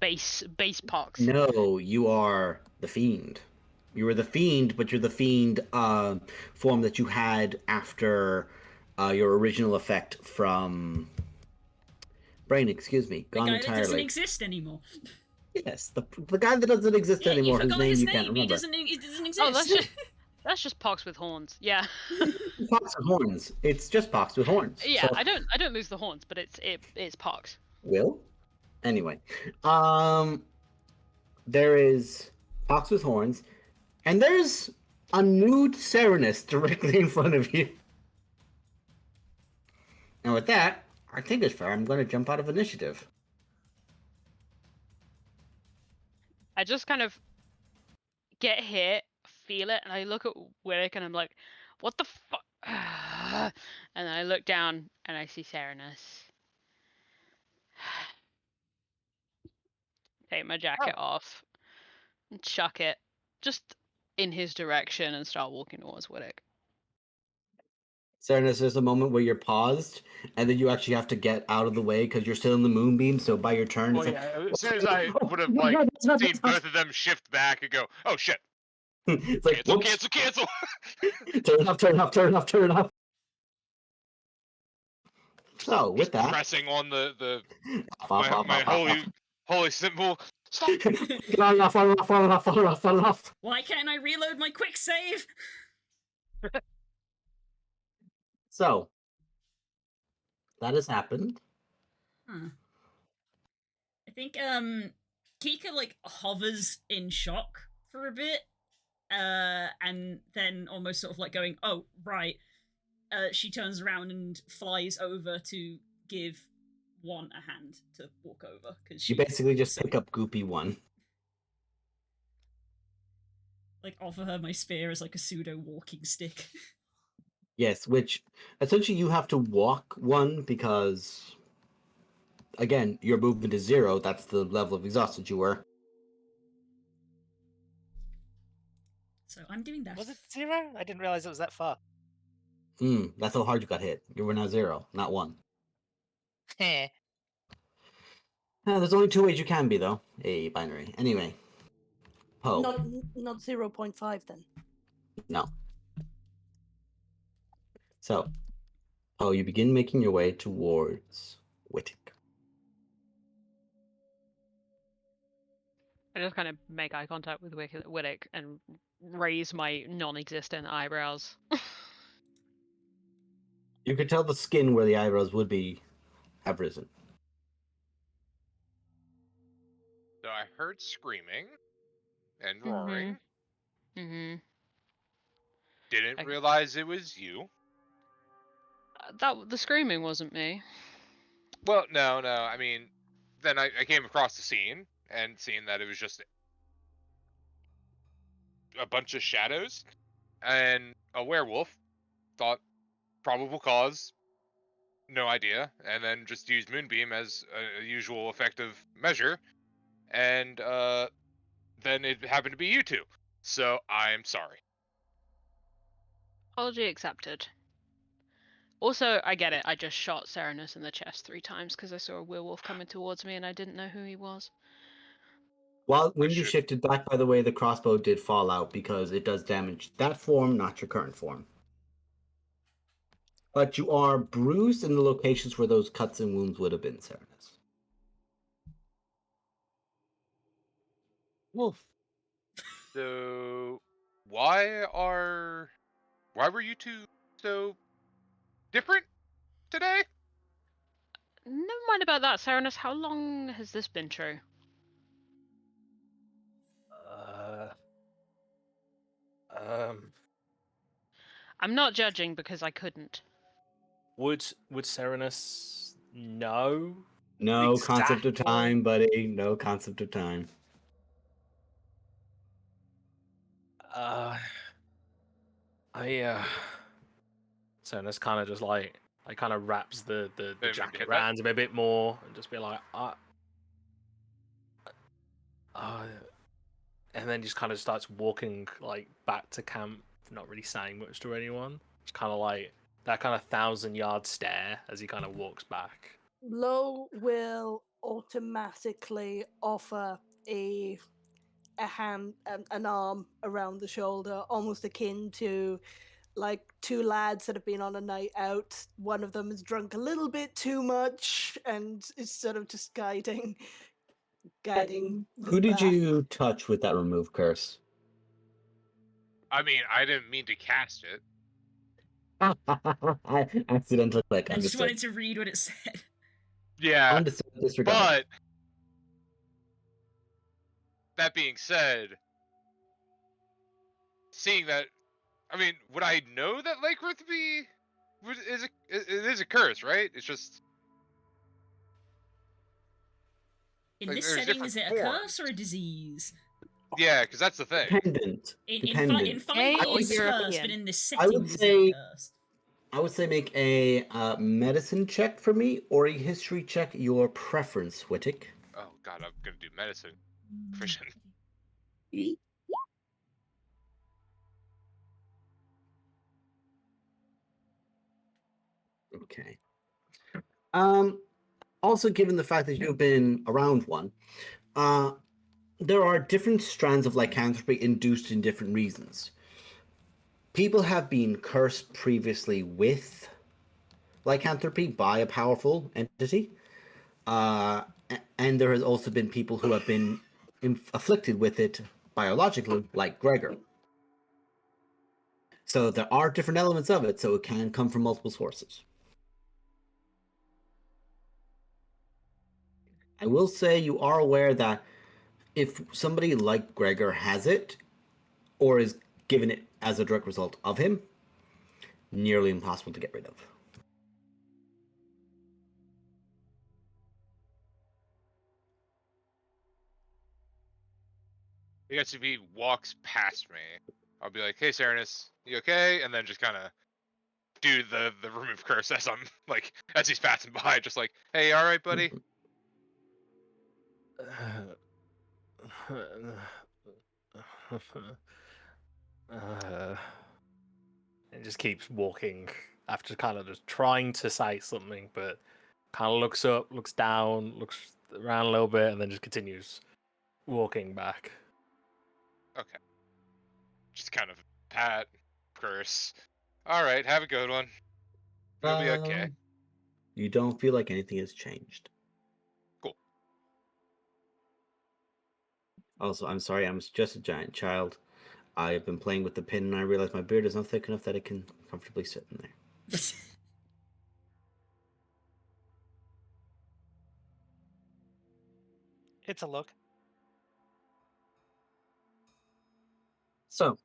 base pox. No, you are the fiend. You were the fiend, but you're the fiend form that you had after your original effect from Brain. Excuse me, The gone guy that doesn't entirely. exist anymore. Yes, the guy that doesn't exist Yeah, you anymore, whose forgot name his you can't name. He remember. doesn't exist. Oh, that's just pox with horns. Yeah. Pox with horns. It's just pox with horns. Yeah, So, I don't lose the horns, but it's pox. Will. Anyway, there is pox with horns, and there's a nude Serenus directly in front of you. And with that, I think it's fair. I'm going to jump out of initiative. I just kind of get hit, feel it, and I look at Willick and I'm like, what the fuck? And I look down and I see Serenus. Take my jacket off and chuck it just in his direction and start walking towards Willick. Serenus, there's a moment where you're paused, and then you actually have to get out of the way because you're still in the moonbeam. So by your turn, Well, it's yeah, like, as soon as I would have like seen both of them shift back and go, "Oh shit! it's like, Cancel, whoops. cancel, cancel!" Turn off, turn off, turn off, turn off. So with Just that, pressing on the off, my off. holy symbol. Stop! Fall off, fall off, fall off, fall off, fall off. Why can't I reload my quick save? So that has happened. Huh. I think Kika like hovers in shock for a bit, and then almost sort of like going, "Oh right." She turns around and flies over to give one a hand to walk over because You basically just pick up Goopy one. like offer her my spear as like a pseudo walking stick. Yes, which essentially you have to walk one because, again, your movement is 0. That's the level of exhausted you were. So I'm doing that. Was it 0? I didn't realize it was that far. That's how hard you got hit. You were now 0, not 1. Heh. There's only 2 ways you can be, though. A binary. Anyway. Poe. Not 0.5 then. No. So, Poe, you begin making your way towards Wittick. I just kind of make eye contact with Willick and raise my non-existent eyebrows. You could tell the skin where the eyebrows would be have risen. So I heard screaming and roaring. Mm-hmm. Didn't realize it was you. The screaming wasn't me. Well, no. I mean, then I came across the scene and seeing that it was just a bunch of shadows and a werewolf. Thought probable cause, no idea, and then just used Moonbeam as a usual effective measure, and then it happened to be you two. So I'm sorry. Apology accepted. Also, I get it. I just shot Serenus in the chest 3 times because I saw a werewolf coming towards me and I didn't know who he was. Well, when you shifted back, by the way, the crossbow did fall out because it does damage that form, not your current form. But you are bruised in the locations where those cuts and wounds would have been, Serenus. Wolf. So why were you two so different today? Never mind about that, Serenus. How long has this been true? Um, I'm not judging because I couldn't. would Serenus No. No concept of Exactly. time, buddy. No concept of time. So that's kind of just like kind of wraps the Maybe jacket hit that? around him a bit more and just be like, and then just kind of starts walking like back to camp, not really saying much to anyone. It's kind of like that kind of 1,000-yard stare as he kind of walks back. Lo will automatically offer a hand, an arm around the shoulder, almost akin to like two lads that have been on a night out. One of them has drunk a little bit too much and is sort of just guiding Who them did back. you touch with that remove curse? I mean, I didn't mean to cast it. Accidental click. I just Understood. wanted to read what it said. Yeah, Understood. Disregard. but that being said, seeing that, I mean, would I know that Lake Ruthby it is a curse, right? It's just In like this there's setting, different is it a forms. curse or a disease? Yeah, because that's the thing. Dependent. In Dependent. 5e, would it's say- curse, European. but in this I would setting, is it say- a curse? I would say make a medicine check for me or a history check, your preference, Wittick. Oh god, I'm gonna do medicine. Proficient. Okay. Also, given the fact that you've been around one, there are different strands of lycanthropy induced in different reasons. People have been cursed previously with lycanthropy by a powerful entity, and there has also been people who have been afflicted with it biologically, like Gregor. So there are different elements of it, so it can come from multiple sources. I will say you are aware that if somebody like Gregor has it, or is given it as a direct result of him, nearly impossible to get rid of. I guess if he walks past me, I'll be like, "Hey, Serenus, you okay?" And then just kind of do the remove curse as I'm like as he's passing by, just like, "Hey, all right, buddy?" And just keeps walking after kind of just trying to say something, but kind of looks up, looks down, looks around a little bit, and then just continues walking back. Okay. Just kind of pat, curse. All right, have a good one. You'll be okay. You don't feel like anything has changed. Cool. Also, I'm sorry, I'm just a giant child. I've been playing with the pin and I realize my beard is not thick enough that it can comfortably sit in there. It's a look. So,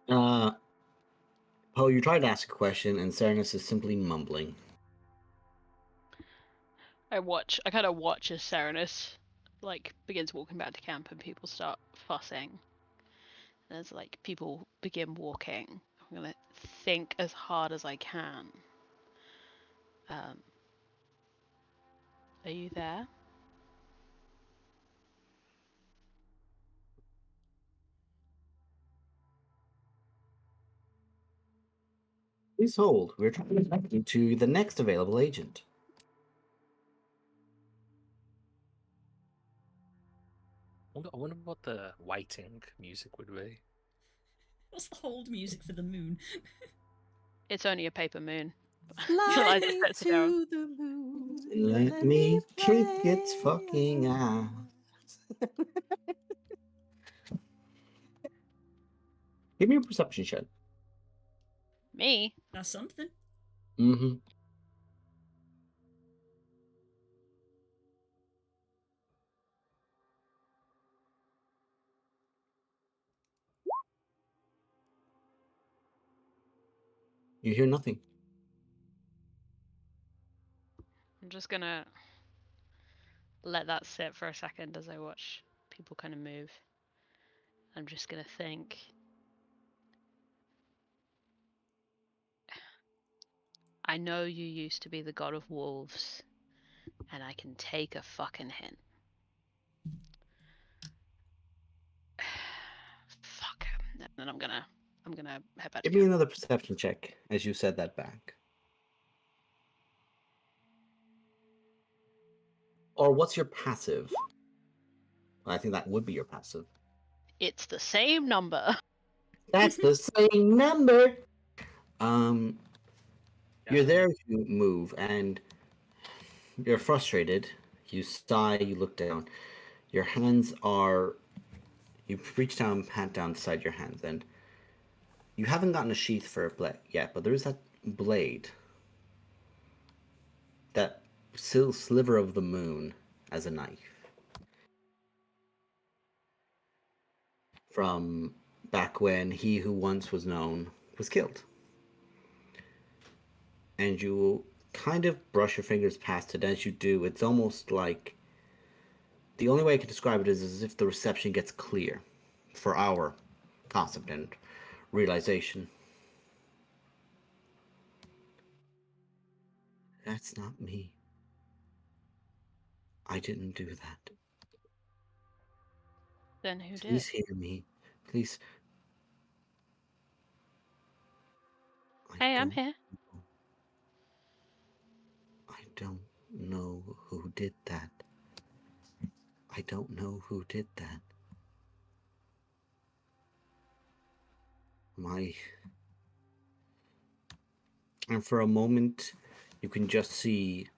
Poe, you tried to ask a question and Serenus is simply mumbling. I kind of watch as Serenus like begins walking back to camp and people start fussing. And as like people begin walking, I'm gonna think as hard as I can. Are you there? Please hold. We're trying to connect you to the next available agent. I wonder what the waiting music would be. What's the hold music for the moon? It's only a paper moon. Fly I just me set it down. to the moon. Let me kick its fucking ass. Give me a perception check. Me? That's something. Mm-hmm. You hear nothing. just gonna let that sit for a second as I watch people kind of move. I'm just gonna think. I know you used to be the god of wolves, and I can take a fucking hint. Fuck. And then I'm gonna head back to Give me camp. another perception check as you said that back. Or what's your passive? I think that would be your passive. It's the same number. That's the same number. You're there to move, and you're frustrated. You sigh. You look down. Your hands are. You reach down, pat down beside your hands, and you haven't gotten a sheath for a blade yet, but there is that blade, that sliver of the moon as a knife from back when he who once was known was killed. And you kind of brush your fingers past it. As you do, it's almost like the only way I can describe it is as if the reception gets clear for our concept and realization. That's not me. I didn't do that. Then who did? Please hear me. Please. Hey, I'm here. I don't know who did that. I don't know who did that. And for a moment, you can just see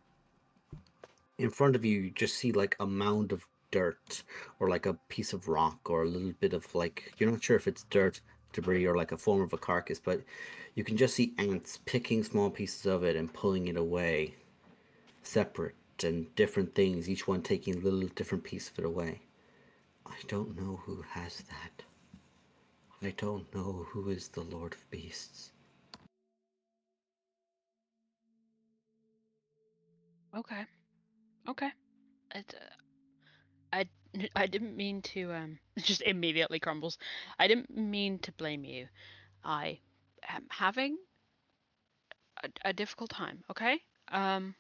in front of you, you just see like a mound of dirt or like a piece of rock or a little bit of like, you're not sure if it's dirt, debris, or like a form of a carcass, but you can just see ants picking small pieces of it and pulling it away, separate and different things, each one taking a little different piece of it away. I don't know who has that. I don't know who is the Lord of Beasts. Okay. Okay. It, I I didn't mean to just immediately crumbles. I didn't mean to blame you. I am having a difficult time. Okay. I'm,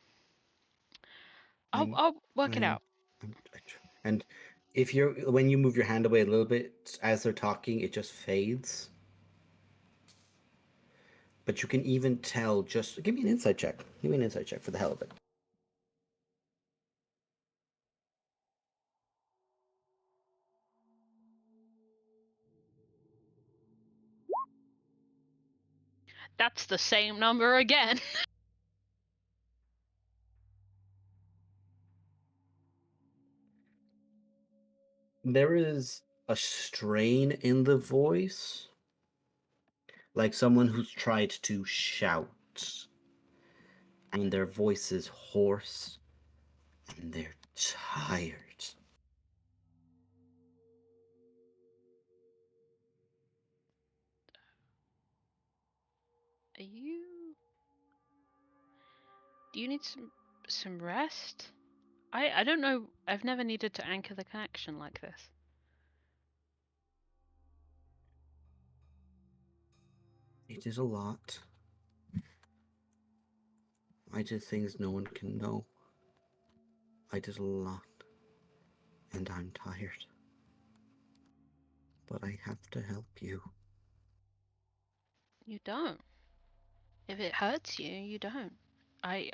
I'll work it I'm, out. and if when you move your hand away a little bit as they're talking, it just fades. But you can even tell. Just give me an insight check. Give me an insight check for the hell of it. That's the same number again. There is a strain in the voice, like someone who's tried to shout, and their voice is hoarse, and they're tired. Are you? Do you need some rest? I don't know. I've never needed to anchor the connection like this. It is a lot. I did things no one can know. I did a lot. And I'm tired. But I have to help you. You don't. If it hurts you, you don't. I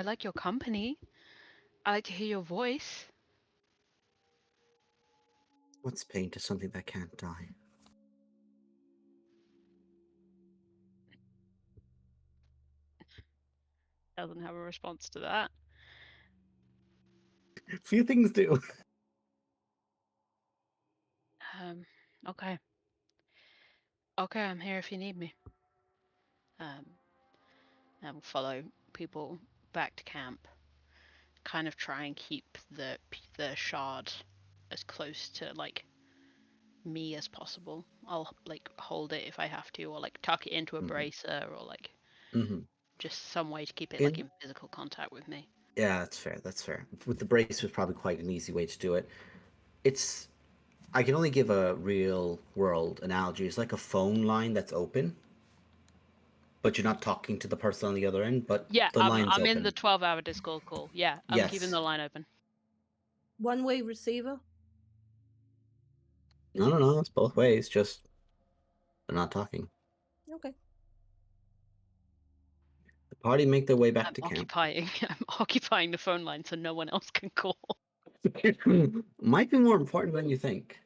like your company. I like to hear your voice. What's pain to something that can't die? Doesn't have a response to that. Few things do. Okay. Okay, I'm here if you need me. And follow people back to camp. Kind of try and keep the shard as close to like me as possible. I'll like hold it if I have to, or like tuck it into a bracer, or like Mm-hmm. just some way to keep it like In in physical contact with me. Yeah, that's fair. That's fair. With the brace was probably quite an easy way to do it. It's I can only give a real world analogy. It's like a phone line that's open, but you're not talking to the person on the other end, but Yeah, the line's I'm in open. the 12-hour Discord call. Yeah, I'm keeping Yes. the line open. One-way receiver. No, it's both ways, just they're not talking. Okay. The party make their way back I'm to camp. I'm occupying the phone line so no one else can call. Might be more important than you think.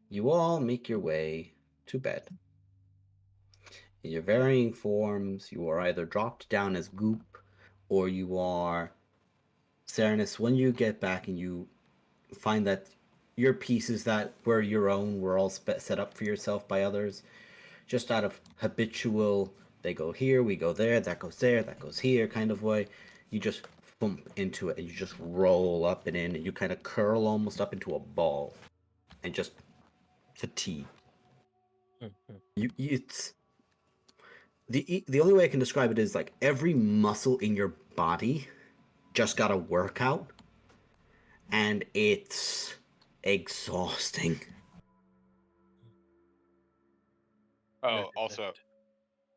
You all make your way to bed. In your varying forms, you are either dropped down as goop, or you are Serenus. When you get back and you find that your pieces that were your own were all set up for yourself by others, just out of habitual, they go here, we go there, that goes here kind of way, you just bump into it and you just roll up and in and you kind of curl almost up into a ball and just fatigue. It's the only way I can describe it is like every muscle in your body just got a workout and it's exhausting. Oh, also,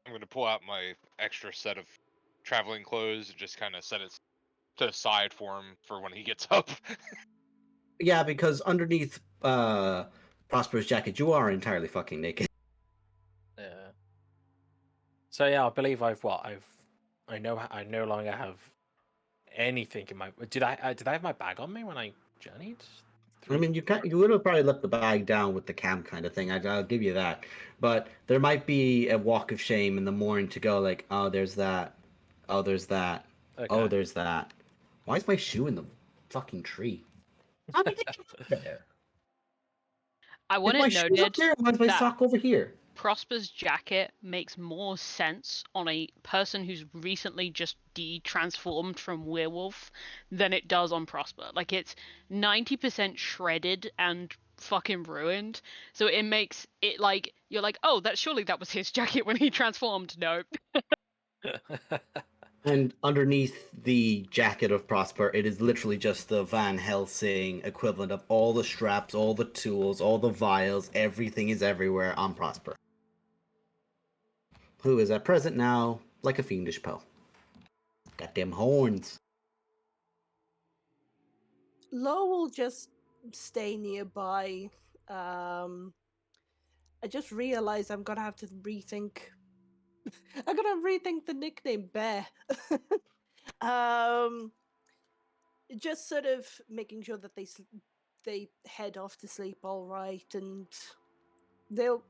I'm going to pull out my extra set of traveling clothes and just kind of set it to the side for him for when he gets up. Yeah, because underneath Prosper's jacket, you are entirely fucking naked. Yeah. So yeah, I believe I no longer have anything in my. Did I have my bag on me when I journeyed? I mean, you would have probably left the bag down with the cam kind of thing. I'll give you that, but there might be a walk of shame in the morning to go like, oh, there's that, oh, there's that, oh, Okay. there's that. Why is my shoe in the fucking tree? How did it get there? I want If my it shoe's up noted there, why is my that sock over here? Prosper's jacket makes more sense on a person who's recently just de-transformed from werewolf than it does on Prosper. Like, it's 90% shredded and fucking ruined. So it makes it like, you're like, oh, that was his jacket when he transformed. Nope. And underneath the jacket of Prosper, it is literally just the Van Helsing equivalent of all the straps, all the tools, all the vials, everything is everywhere on Prosper. Who is at present now like a fiendish Poe. Got them horns. Law will just stay nearby. I just realized I'm gonna have to rethink. I'm gonna rethink the nickname Bear. um, just sort of making sure that they head off to sleep all right, and they'll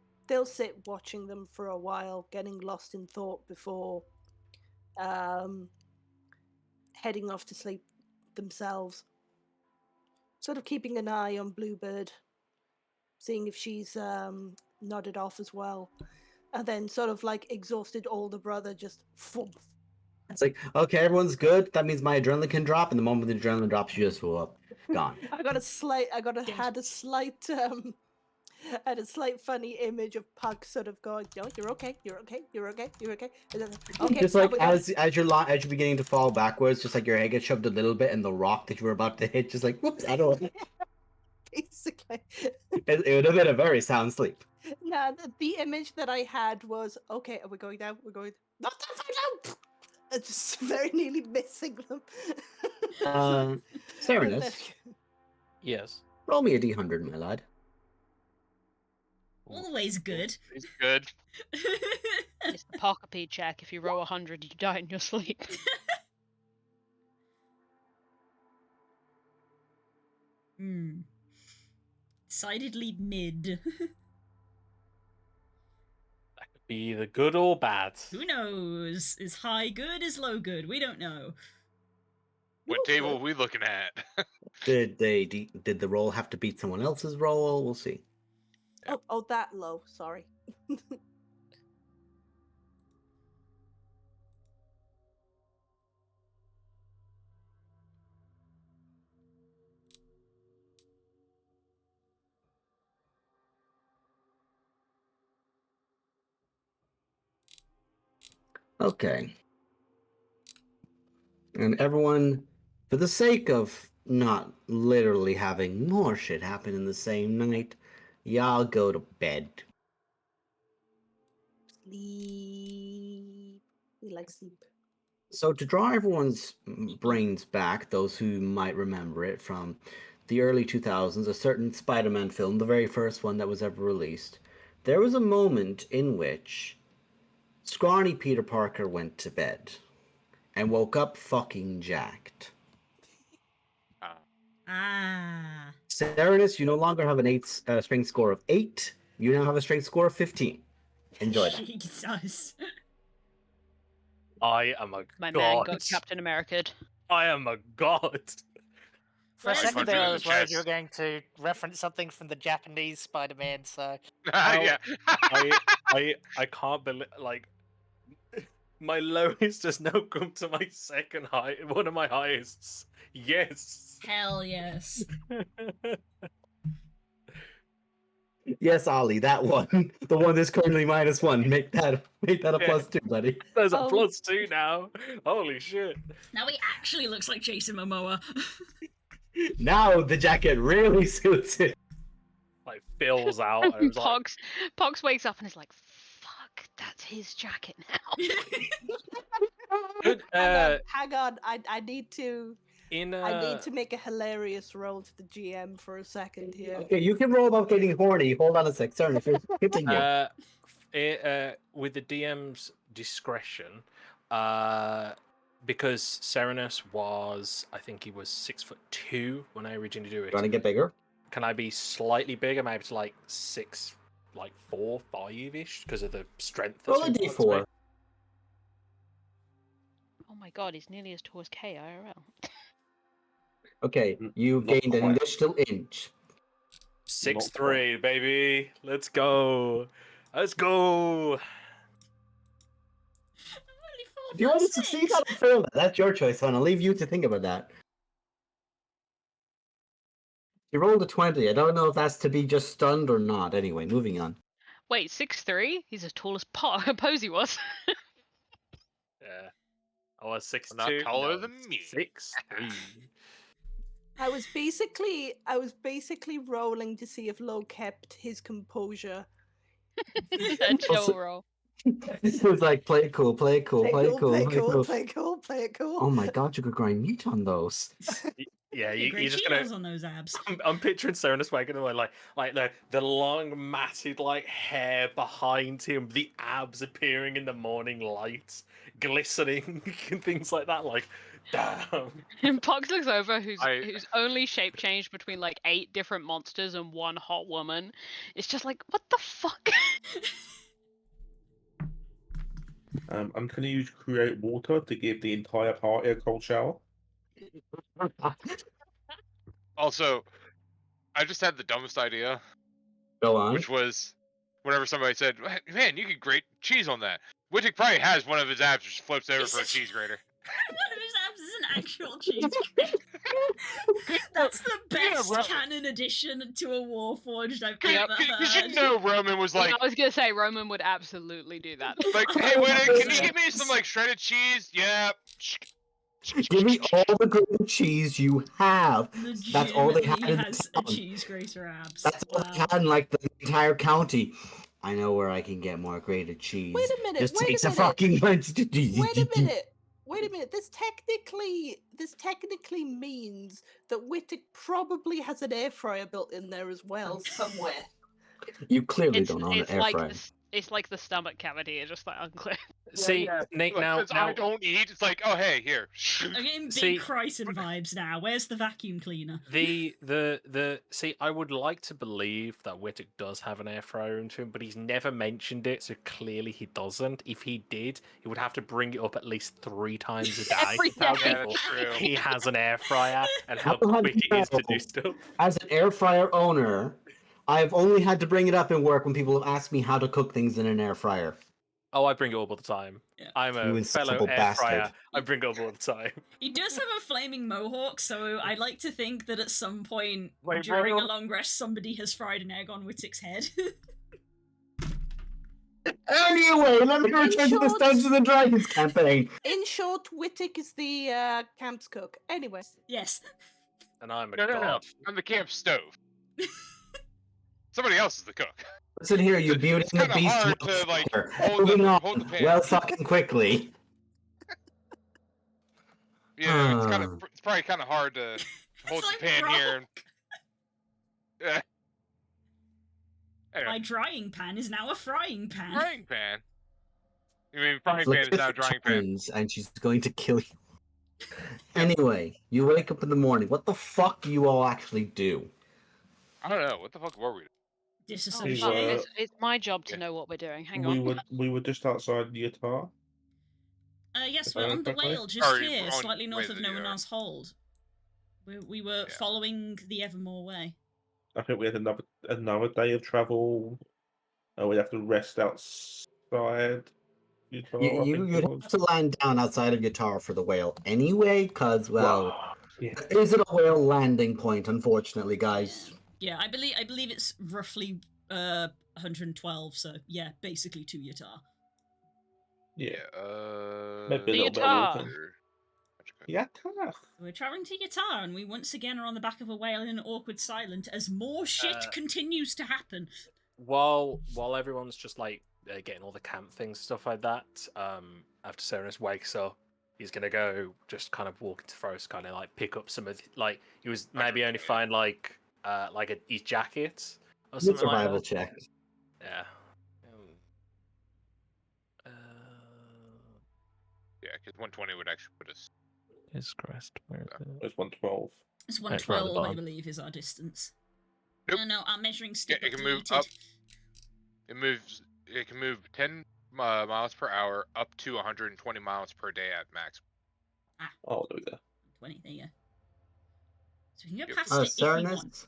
sit watching them for a while, getting lost in thought before heading off to sleep themselves. Sort of keeping an eye on Bluebird, seeing if she's nodded off as well. And then sort of like exhausted older brother just thump. It's like, okay, everyone's good. That means my adrenaline can drop, and the moment the adrenaline drops, you just gone. I had a slight funny image of Pug sort of going, no, you're okay, you're okay, you're okay, you're okay. And then, okay, Just now like we gotta as you're beginning to fall backwards, just like your head gets shoved a little bit, and the rock that you were about to hit, just like whoops, I don't. basically. It would have been a very sound sleep. Nah, the image that I had was, okay, are we going down? We're going not that far down. Just very nearly missing them. Serenus, Yes. roll me a d100, my lad. Always good. He's good. It's the Pockapee check. If you roll 100, you die in your sleep. Decidedly mid. That could be either good or bad. Who knows? Is high good? Is low good? We don't know. What table are we looking at? Did the roll have to beat someone else's roll? We'll see. Oh, that low. Sorry. Okay. And everyone, for the sake of not literally having more shit happen in the same night, y'all go to bed. Sleep. We like sleep. So to draw everyone's brains back, those who might remember it from the early 2000s, a certain Spider-Man film, the very first one that was ever released, there was a moment in which scrawny Peter Parker went to bed and woke up fucking jacked. Ah. Serenus, you no longer have an strength score of 8. You now have a strength score of 15. Enjoy that. Jesus. I am a My god. man got Captain America'd. I am a god. For a Where's second the there, I beach? was worried you were going to reference something from the Japanese Spider-Man. So Yeah. I can't believe, like, my lowest has now come to my second high, one of my highest. Yes. Hell yes. Yes, Ollie, that one. The one that's currently -1. Make that a Yeah. +2, buddy. There's a Oh. +2 now. Holy shit. Now he actually looks like Jason Momoa. Now the jacket really suits it. Like, fills out. And it was like, Pox wakes up and is like, "Fuck, that's his jacket now." good. Hang on. I need to. In I need to make a hilarious roll to the GM for a second here. Okay, you can roll about getting horny. Hold on a sec. Sorry, continue. with the DM's discretion, because Serenus was, I think he was 6'2" when I originally do it. You want to get bigger? Can I be slightly bigger, maybe to like 6, like 4, 5-ish, because of the strength? Roll a d4. Oh my god, he's nearly as tall as K IRL. Okay, you Not gained an quite. additional inch. 6'3", baby. Let's go. Let's go. If you want to succeed on a fail, that's your choice, hon. I'll leave you to think about that. You rolled a 20. I don't know if that's to be just stunned or not. Anyway, moving on. Wait, 6'3"? He's as tall as Posey was. Yeah. I was 6'2". Not taller than me. 6'3". I was basically rolling to see if Lo kept his composure. A chill roll. This was like, play it cool, play it cool, play it cool, play play it cool, cool. play cool, play it cool. Oh my god, you could grind meat on those. Yeah, You're you're just gonna. on those abs. I'm picturing Serenus waking up like the long matted like hair behind him, the abs appearing in the morning light, glistening and things like that. Like, damn. And Pox looks over, who's I- only shape changed between like 8 different monsters and one hot woman. It's just like, what the fuck? I'm going to use create water to give the entire party a cold shower. Also, I just had the dumbest idea, Go on. which was whenever somebody said, "Man, you could grate cheese on that." Wittig probably has one of his apps which flips over for a cheese grater. One of his abs is an actual cheese grater. That's the best Ro- canon addition to a Warforged I've Cause, ever cause heard. you know Roman was like, I was gonna say Roman would absolutely do that. like, "Hey, Wittig, can you give me some like shredded cheese?" Yeah. Give me all the grated cheese you have. That's all they had in has a town. cheese grater abs. That's all they had in like the entire county. I know where I can get more grated cheese. Wait a minute, Just wait a takes a minute. fucking Wait a minute. This technically means that Wittig probably has an air fryer built in there as well somewhere. You clearly don't own an It's air like fryer. it's like the stomach cavity. It's just like unclear. See, Nate, now, Since I don't eat, it's like, oh hey, here. I'm getting See- big Crichton vibes now. Where's the vacuum cleaner? see, I would like to believe that Wittig does have an air fryer into him, but he's never mentioned it, so clearly he doesn't. If he did, he would have to bring it up at least 3 times a day. Every to tell day. Yeah, people that's true. he has an air fryer and how How quick it is to do know? stuff. As an air fryer owner, I've only had to bring it up in work when people have asked me how to cook things in an air fryer. Oh, I bring it up all the time. Yeah. I'm You a fellow insufferable air bastard. fryer. I bring it up all the time. He does have a flaming mohawk, so I'd like to think that at some point Wait, during a Ronald? long rest, somebody has fried an egg on Wittig's head. Any me away. Let me return to the short- Dungeons and Dragons campaign. In short, Wittick is the camp's cook. Anyway. Yes. And I'm a No. god. I'm the camp stove. Somebody else is the cook. Listen here, you Beauty It's and the kinda Beast hard to, like, motherfucker. hold Moving on. the pan. Well, fucking quickly. Yeah, it's probably kind of hard to hold It's the like pan here. rock. Yeah. My Anyway, drying pan is now a frying pan. frying pan. You mean frying pan is now a drying pan? Turns, and she's going to kill you. Anyway, you wake up in the morning. What the fuck do you all actually do? I don't know. What the fuck were we? Oh, Disassociate. fuck, it's my job to Yeah. know what we're doing. Hang we on. were just outside Yartar. Yes, If we're I on remember the correctly. whale, just Sorry, here, we're on slightly north of way to the, Nomanar's Hold. We were Yeah. following the Evermore Way. I think we had another day of travel. We'd have to rest outside Yartar. I think You'd it was. have to land down outside of Yartar for the whale anyway, because, well, yeah. there isn't a whale landing point, unfortunately, guys. Yeah, I believe it's roughly 112, so yeah, basically to Yartar. Yeah. Maybe a little bit of Yartar. walking. Yartar. We're traveling to Yartar, and we once again are on the back of a whale in an awkward silence as more shit continues to happen. While everyone's just like getting all the camp things, stuff like that, after Serenus wakes up, he's gonna go just kind of walk into Frost, kind of like pick up some of like he was maybe only find like his jacket or Good something like survival that. check. Yeah. Yeah, because 120 would actually put us. Jesus Christ, where is it? It's 112. It's It's right at the 112, I bottom. believe, is our distance. Nope. No, our measuring Yeah, stick it got can move deleted. up. It can move 10 miles per hour up to 120 miles per day at max. Oh, there we go. 20, there you go. So we can go Yep. past it if we want.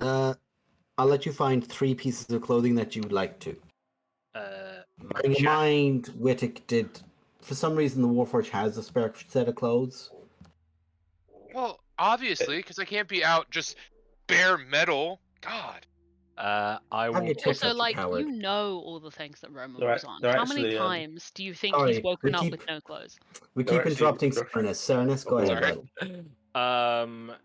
Serenus, I'll let you find 3 pieces of clothing that you would like to. My Bearing in jacket. mind, Wittick did, for some reason, the Warforged has a spare set of clothes. Well, obviously, because I can't be out just bare metal. God. I Have will. your tits Also, up, you like, coward. you know all the things that Roman They're was ac- on. they're How many actually, times do you think sorry, he's woken we up keep- with no clothes? We They're keep actually- interrupting they're- Serenus. Serenus, go ahead, Sorry. bud.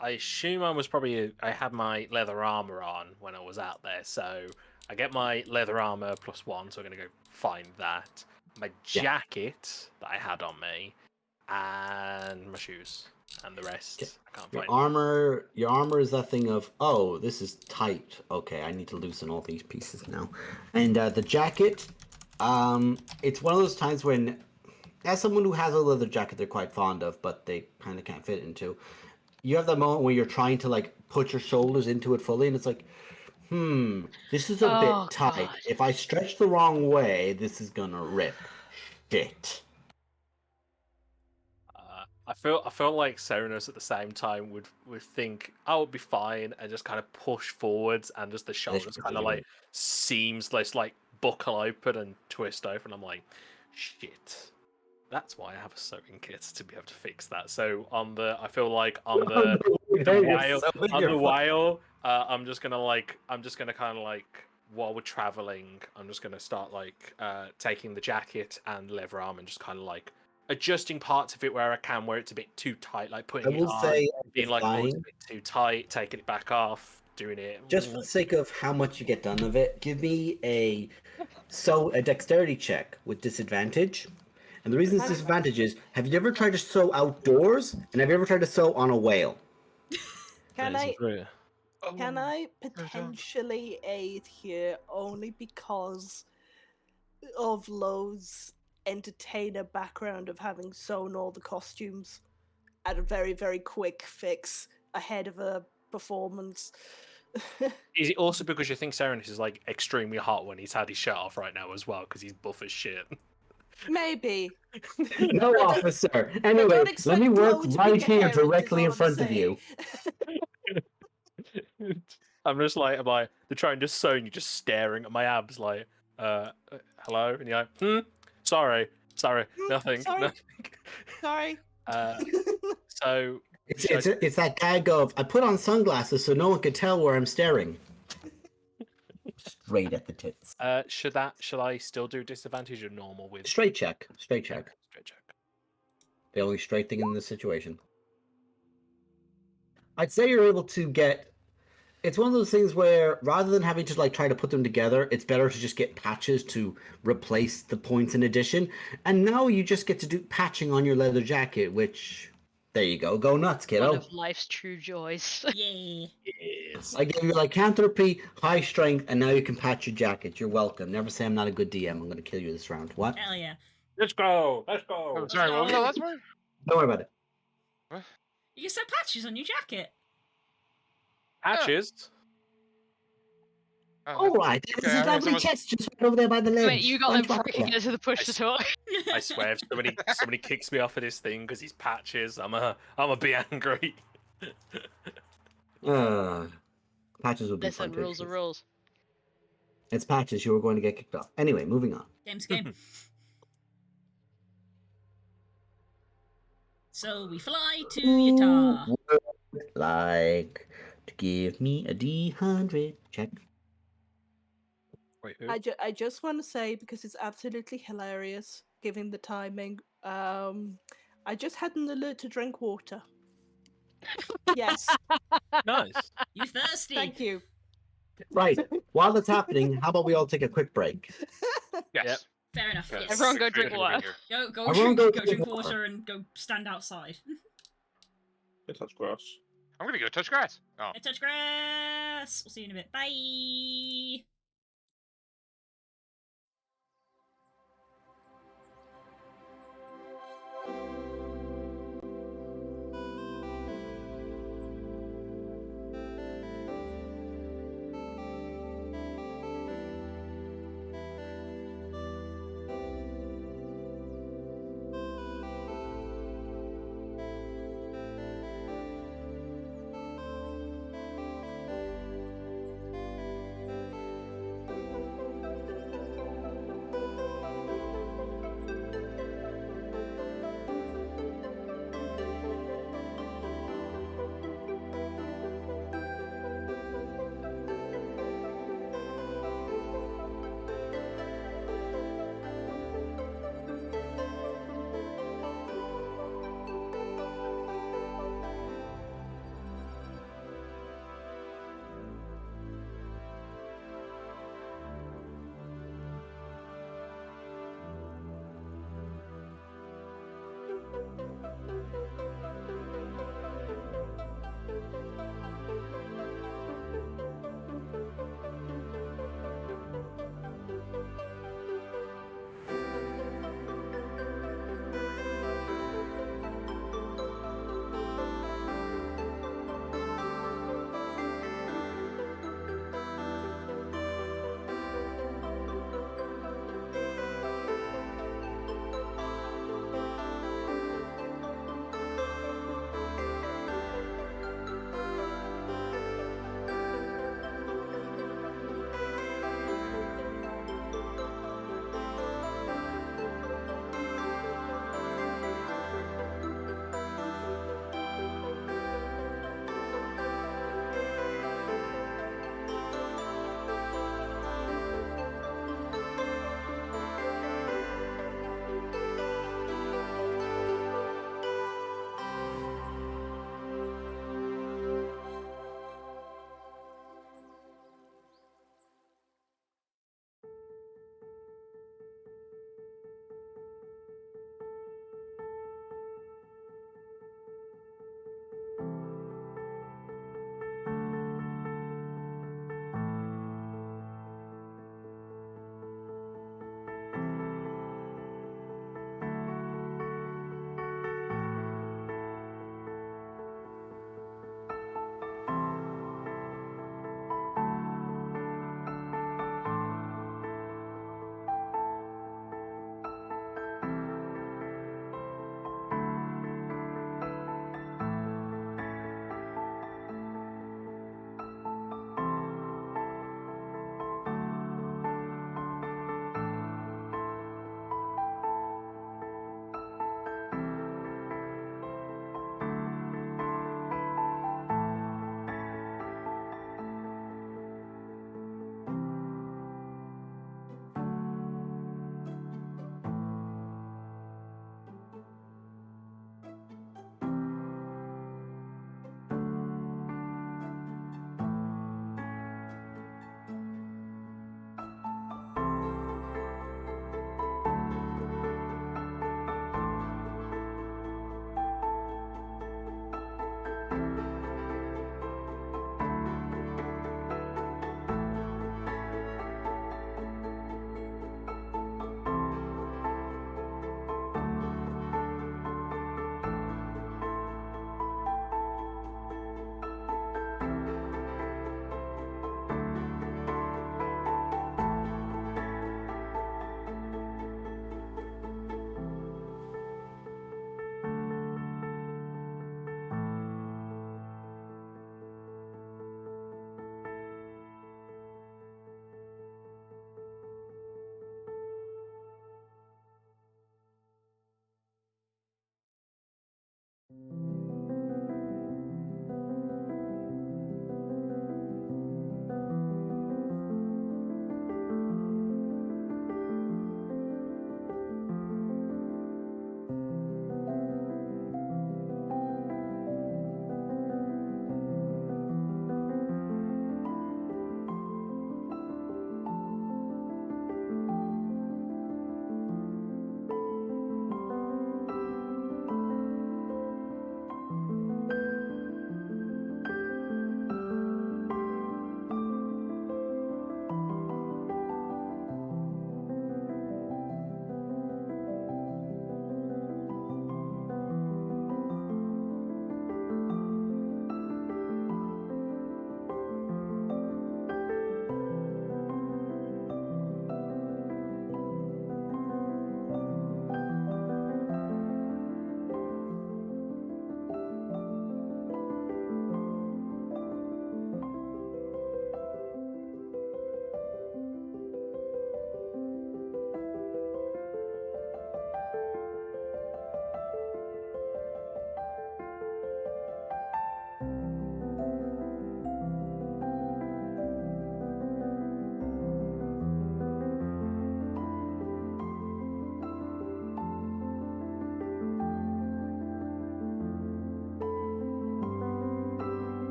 I assume I had my leather armor on when I was out there, so I get my leather armor +1, so I'm gonna go find that. My Yeah. jacket that I had on me, and my shoes, and the rest Okay. I can't Your find. armor is that thing of, oh, this is tight. Okay, I need to loosen all these pieces now. And the jacket, it's one of those times when, as someone who has a leather jacket they're quite fond of, but they kind of can't fit into, you have that moment where you're trying to like put your shoulders into it fully, and it's like, this is a Oh, bit tight. God. If I stretch the wrong way, this is gonna rip. Shit. I feel like Serenus at the same time would think I would be fine and just kind of push forwards and just the shoulders kind of like seams like buckle open and twist open. I'm like, shit. That's why I have a sewing kit to be able to fix that. So I feel like on the whale, I'm just gonna kind of like while we're traveling, I'm just gonna start like taking the jacket and leather arm and just kind of like adjusting parts of it where I can, where it's a bit too tight, like I putting it will on, say, being like, oh, it's a fine. bit too tight, taking it back off, doing it. Just for the sake of how much you get done of it, give me a dexterity check with disadvantage. And the reason it's disadvantage is, have you ever tried to sew outdoors? And have you ever tried to sew on a whale? Can That I is great. can I potentially aid here only because of Lowe's entertainer background of having sewn all the costumes at a very, very quick fix ahead of a performance? Is it also because you think Serenus is like extremely hot when he's had his shirt off right now as well, because he's buff as shit? Maybe. No, officer. But Anyway, don't let expect me work Flo to be right here coherent, is directly all in I'm front of saying. you. I'm just like, they're trying to sew and you're just staring at my abs like, hello? And you're like, sorry, nothing. sorry. nothing. Sorry. So, It's that gag of, I put on sunglasses so no one could tell where I'm staring. straight at the tits. Should I still do disadvantage or normal with Straight check. Straight check. Okay, straight check. The only straight thing in this situation. I'd say you're able to get. It's one of those things where rather than having to like try to put them together, it's better to just get patches to replace the points in addition. And now you just get to do patching on your leather jacket, which there you go. Go nuts, One kiddo. of life's true joys. Yeah. Yes. I gave you lycanthropy, high strength, and now you can patch your jacket. You're welcome. Never say I'm not a good DM. I'm gonna kill you this round. What? Hell yeah. Let's go. Let's Oh, go. sorry, what was that last word? Don't worry about it. You can set patches on your jacket. Patches. All right, there's okay, I this guess I lovely was- chest just right over there by the ledge. Wait, you got Why them don't before you you walk can get to the push to talk. I swear, if somebody kicks me off of this thing because he's patches, I'm be angry. Patches would be Listen, fun to rules are achieve. rules. It's patches. You were going to get kicked off. Anyway, moving on. Game's a game. So we fly to Yartar. Who would like to give me a D100 check? Wait, who? I just want to say, because it's absolutely hilarious, given the timing. I just had an alert to drink water. Yes, Nice. You thirsty? thank you. Right. While that's happening, how about we all take a quick break? Yes. Yep. Fair enough. Yeah, Yes. Everyone go we drink should move in water. here. Go Everyone drink, go go drink drink water. water and go stand outside. It touch grass. I'm gonna go touch grass. Oh. I touch grass. We'll see you in a bit. Bye.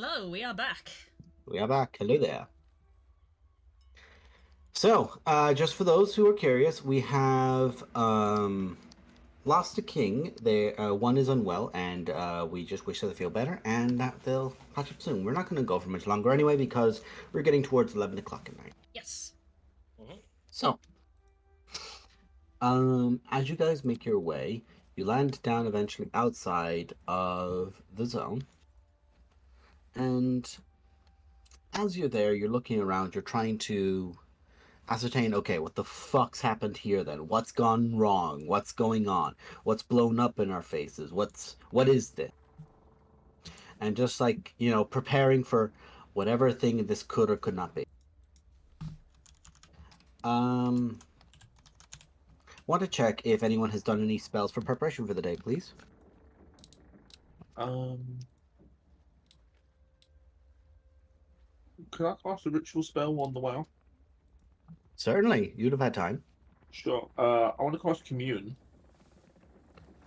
Hello, we are back. We are back. Hello there. So, just for those who are curious, we have lost a king. One is unwell, and we just wish that they feel better, and that they'll catch up soon. We're not going to go for much longer anyway, because we're getting towards 11 o'clock at night. Yes. So, as you guys make your way, you land down eventually outside of the zone, and as you're there, you're looking around, you're trying to ascertain, okay, what the fuck's happened here then? What's gone wrong? What's going on? What's blown up in our faces? What is this? And just like, preparing for whatever thing this could or could not be. Want to check if anyone has done any spells for preparation for the day, please. Can I cast a ritual spell on the wow? Certainly, you'd have had time. Sure. I want to cast Commune.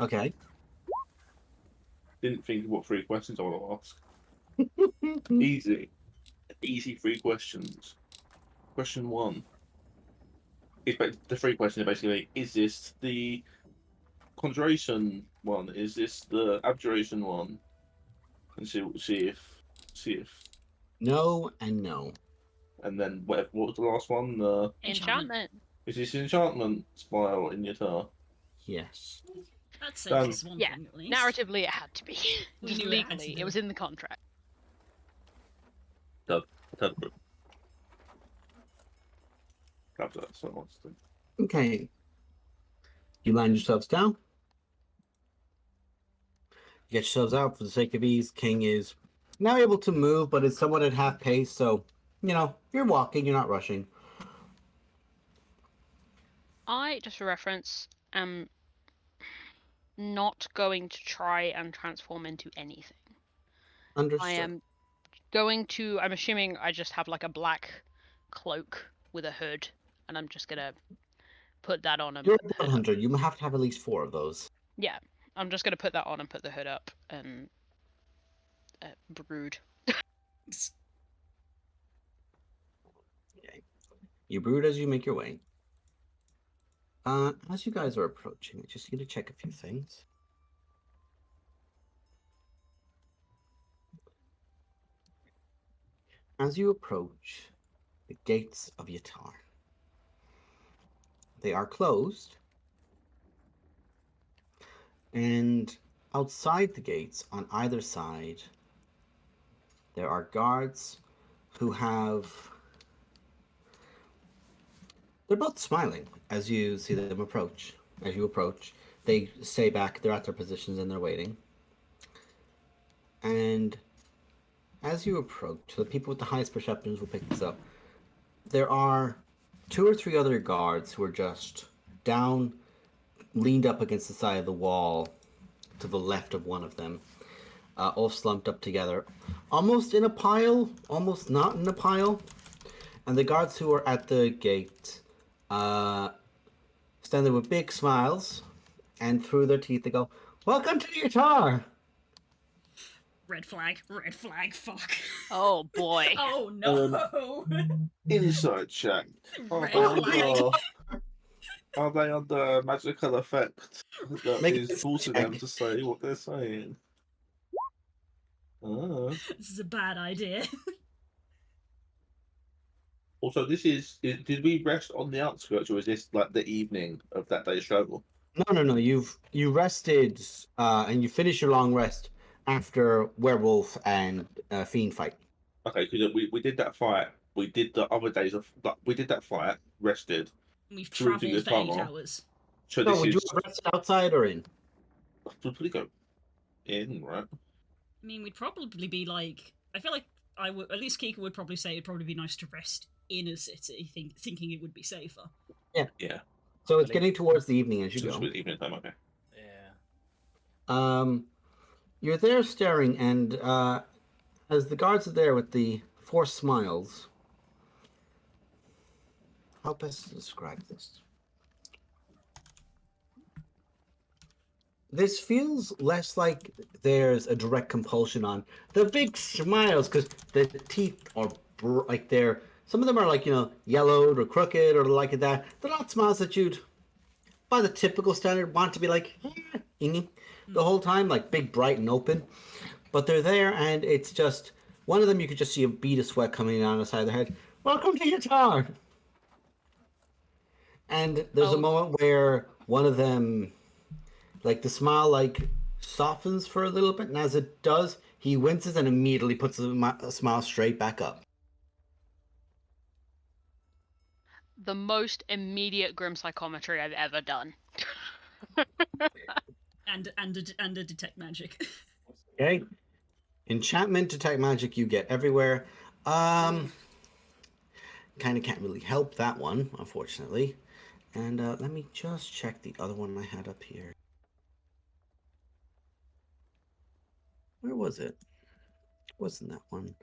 Okay. Didn't think of what 3 questions I want to ask. Easy 3 questions. Question 1. The 3 questions are basically: is this the conjuration one? Is this the abjuration one? And see if. No and no. And then what was the last one? Enchantment. Is this enchantment spell in Yartar? Yes. That saves Done. us one Yeah, thing at least. narratively it had to be. We Just knew it had to legally, be. it was in the contract. Grab that so much. Okay. You land yourselves down. Get yourselves out for the sake of ease. King is now able to move, but is somewhat at half pace, so, you're walking, you're not rushing. I, just for reference, am not going to try and transform into anything. Understood. I am going to, I'm assuming I just have like a black cloak with a hood, and I'm just gonna put that on and You're put a the blood hood up. hunter. You have to have at least 4 of those. Yeah, I'm just gonna put that on and put the hood up and brood. Okay. You brood as you make your way. As you guys are approaching, I just need to check a few things. As you approach the gates of Yartar, they are closed, and outside the gates on either side, there are guards who have... They're both smiling as you see them approach. As you approach, they stay back, they're at their positions and they're waiting. And as you approach, the people with the highest perceptions will pick this up. There are 2 or 3 other guards who are just down, leaned up against the side of the wall to the left of one of them, all slumped up together, almost in a pile, almost not in a pile. And the guards who are at the gate stand there with big smiles, and through their teeth they go, "Welcome to Yartar!" Red flag, fuck. Oh boy. Oh no! Inside check. Red Are they under magical effect that Make is a forcing check. them to say what they're saying? This is a bad idea. Also, did we rest on the outskirts, or is this like the evening of that day's travel? No. You rested, and you finished your long rest after werewolf and fiend fight. Okay, because we did that fight. We did the other days of we did that fight, rested. We've Through to travelled for Yartar. 8 hours. So No, this would is you have rested outside or in? we'll probably go in, right? I mean, we'd probably be like... I feel like I would... At least Kika would probably say it'd probably be nice to rest in a city, thinking it would be safer. Yeah. So it's getting towards the evening as you So go. it's evening time, okay. Yeah. You're there staring, and as the guards are there with the 4 smiles, how best to describe this? This feels less like there's a direct compulsion on the big smiles because the teeth are like they're some of them are like yellowed or crooked or like that. They're not smiles that you'd, by the typical standard, want to be like the whole time, like big, bright, and open. But they're there, and it's just one of them. You could just see a bead of sweat coming down the side of their head. Welcome to Yartar. And there's a moment where one of them, like the smile, like softens for a little bit, and as it does, he winces and immediately puts the smile straight back up. The most immediate grim psychometry I've ever done. and a detect magic. Okay. Enchantment, detect magic, you get everywhere. Kind of can't really help that one, unfortunately. And let me just check the other one I had up here. Where was it? Wasn't that one?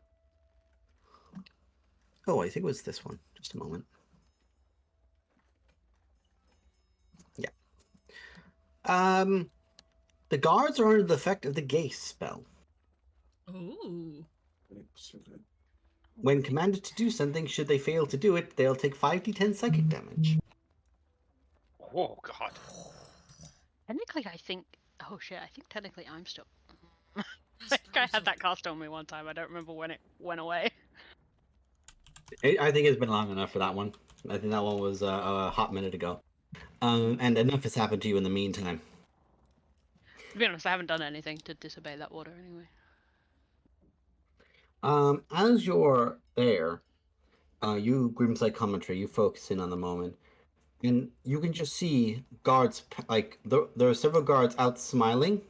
Oh, I think it was this one. Just a moment. Yeah. The guards are under the effect of the Gaze spell. Ooh. When commanded to do something, should they fail to do it, they'll take 5d10 psychic damage. Oh god. Technically, I think. Oh shit! I think technically I'm still. I think I had that cast on me one time. I don't remember when it went away. I think it's been long enough for that one. I think that one was a hot minute ago. And enough has happened to you in the meantime. To be honest, I haven't done anything to disobey that order anyway. As you're there, you grim psychometry, you focus in on the moment, and you can just see guards, like there are several guards out smiling,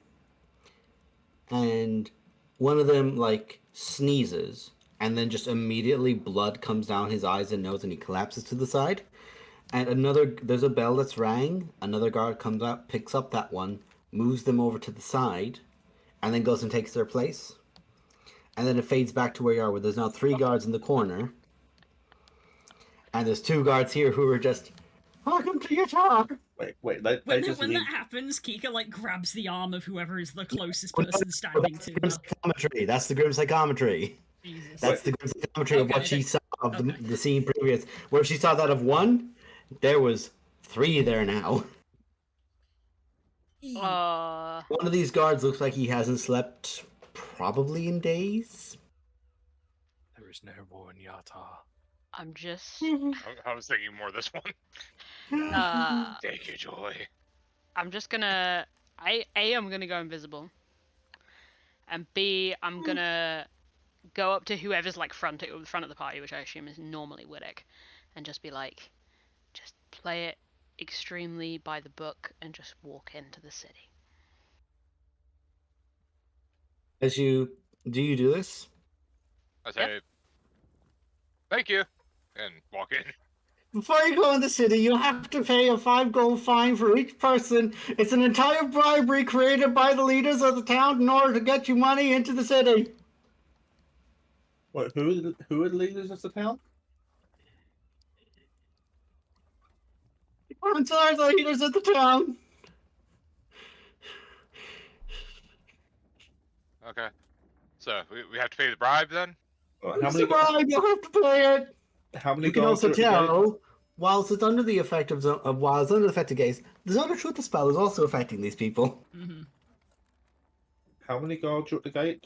and one of them like sneezes, and then just immediately blood comes down his eyes and nose, and he collapses to the side. And there's a bell that's rang. Another guard comes up, picks up that one, moves them over to the side, and then goes and takes their place. And then it fades back to where you are, where there's now 3 guards in the corner. And there's 2 guards here who are just, welcome to Yartar. Wait. When that happens, Kika like grabs the arm of whoever is the closest person standing to her. Psychometry. That's the grim psychometry. Jesus. That's the grim psychometry of what she saw of Okay. the scene previous. Where she saw that of 1, there was 3 there now. One of these guards looks like he hasn't slept probably in days. There is no war in Yartar. I'm just. I was thinking more this one. Take your joy. I'm just gonna. I'm gonna go invisible. And B, I'm gonna go up to whoever's like front of the party, which I assume is normally Widdick, and just be like, just play it extremely by the book and just walk into the city. Do you do this? I say, thank you, and walk in. Before you go in the city, you have to pay a 5 gold fine for each person. It's an entire bribery created by the leaders of the town in order to get you money into the city. Wait, who are the leaders of the town? Are the leaders of the town. Okay. So we have to pay the bribe then? It's a bribe, you have to pay it. How many You can guards also are at the tell, whilst it's under the effect of Gaze, the Zone of Truth the spell is also affecting these people. Mm-hmm. How many guards are at the gate?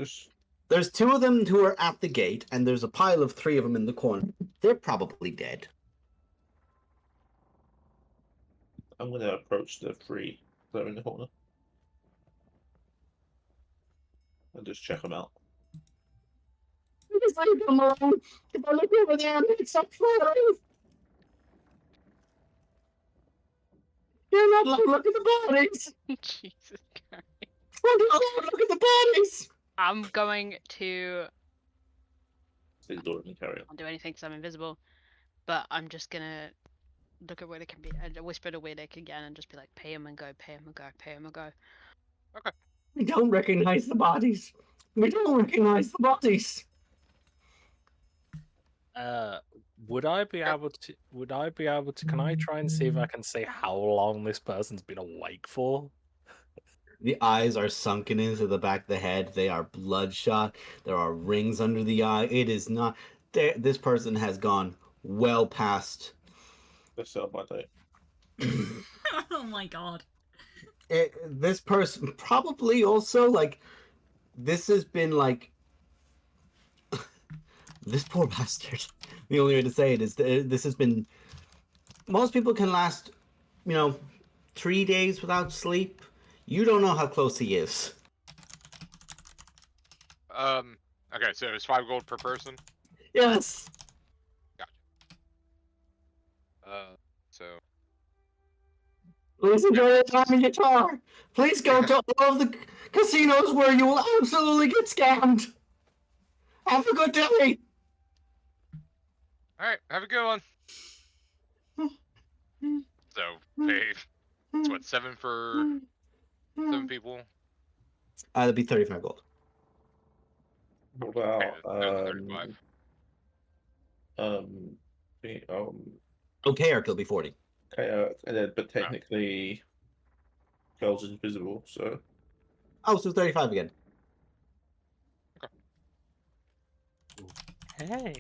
There's 2 of them who are at the gate, and there's a pile of 3 of them in the corner. They're probably dead. I'm going to approach the 3 that are in the corner. And just check them out. Just leave them alone. If I look over there, it's so funny. You're not allowed to look at the bodies. Jesus Christ. We're not allowed to look at the bodies. I'm going to. See the door and carry on. I'll do anything because I'm invisible, but I'm just gonna look at Widdick and whisper to Widdick again and just be like, pay him and go, pay him and go, pay him and go. Okay. We don't recognize the bodies. We don't recognize the bodies. Would I be able to? Can I try and see if I can see how long this person's been awake for? The eyes are sunken into the back of the head. They are bloodshot. There are rings under the eye. It is not. This person has gone well past. Let's sell my day. Oh my god. This person probably also like. This has been like. This poor bastard. The only way to say it is this has been. Most people can last, 3 days without sleep. You don't know how close he is. Okay, so it's 5 gold per person. Yes. So Please enjoy your time in Yartar. Please go to all of the casinos where you will absolutely get scammed. Have a good day. all right, have a good one. So pay. It's what 7 for 7 people. That'd be 35 gold. What Okay, about that's 35. Okay, Eric, it'll be 40. Okay, and then, but technically, Girls is invisible, so Oh, so 35 again. Hey.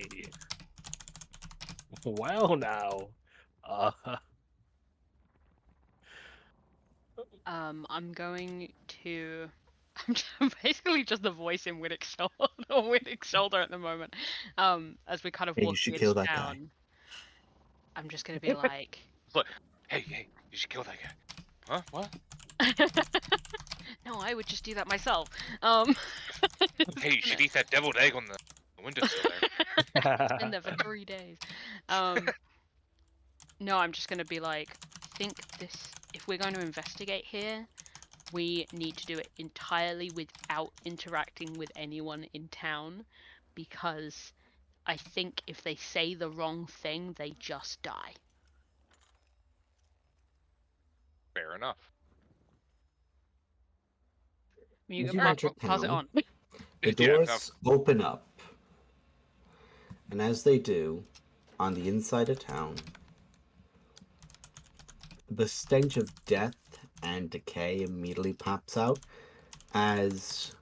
Well, now. I'm going to. I'm basically just the voice in Winnick's shoulder, or Winnick's shoulder at the moment. As we kind of Hey, you walk should into kill that guy. town, I'm just gonna be like, Look, hey, you should kill that guy. Huh? What? no, I would just do that myself. Hey, you should eat that deviled egg on the windowsill there. Been there for 3 days. No, I'm just gonna be like, I think this. If we're going to investigate here, we need to do it entirely without interacting with anyone in town, because I think if they say the wrong thing, they just die. Fair enough. You As can you enter pass it town, on. the doors open up. And as they do, on the inside of town, the stench of death and decay immediately pops out as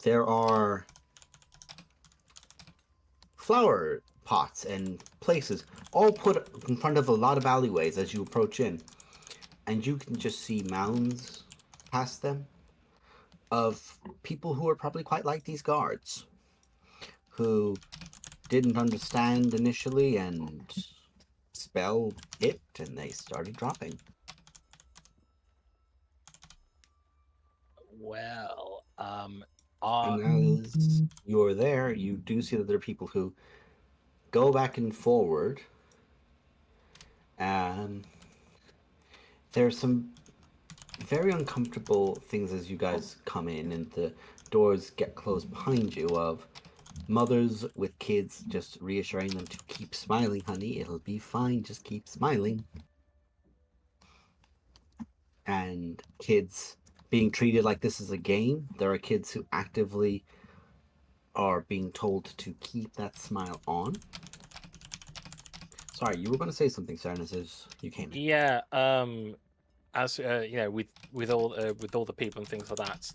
there are flower pots and places all put in front of a lot of alleyways as you approach in. And you can just see mounds past them of people who are probably quite like these guards, who didn't understand initially and spell hit and they started dropping. Well, And as you're there, you do see that there are people who go back and forward. There's some very uncomfortable things as you guys come in and the doors get closed behind you of mothers with kids just reassuring them to keep smiling, honey, it'll be fine, just keep smiling. And kids being treated like this is a game. There are kids who actively are being told to keep that smile on. Sorry, you were going to say something, Cernus, as you came in. Yeah. As with all the people and things like that,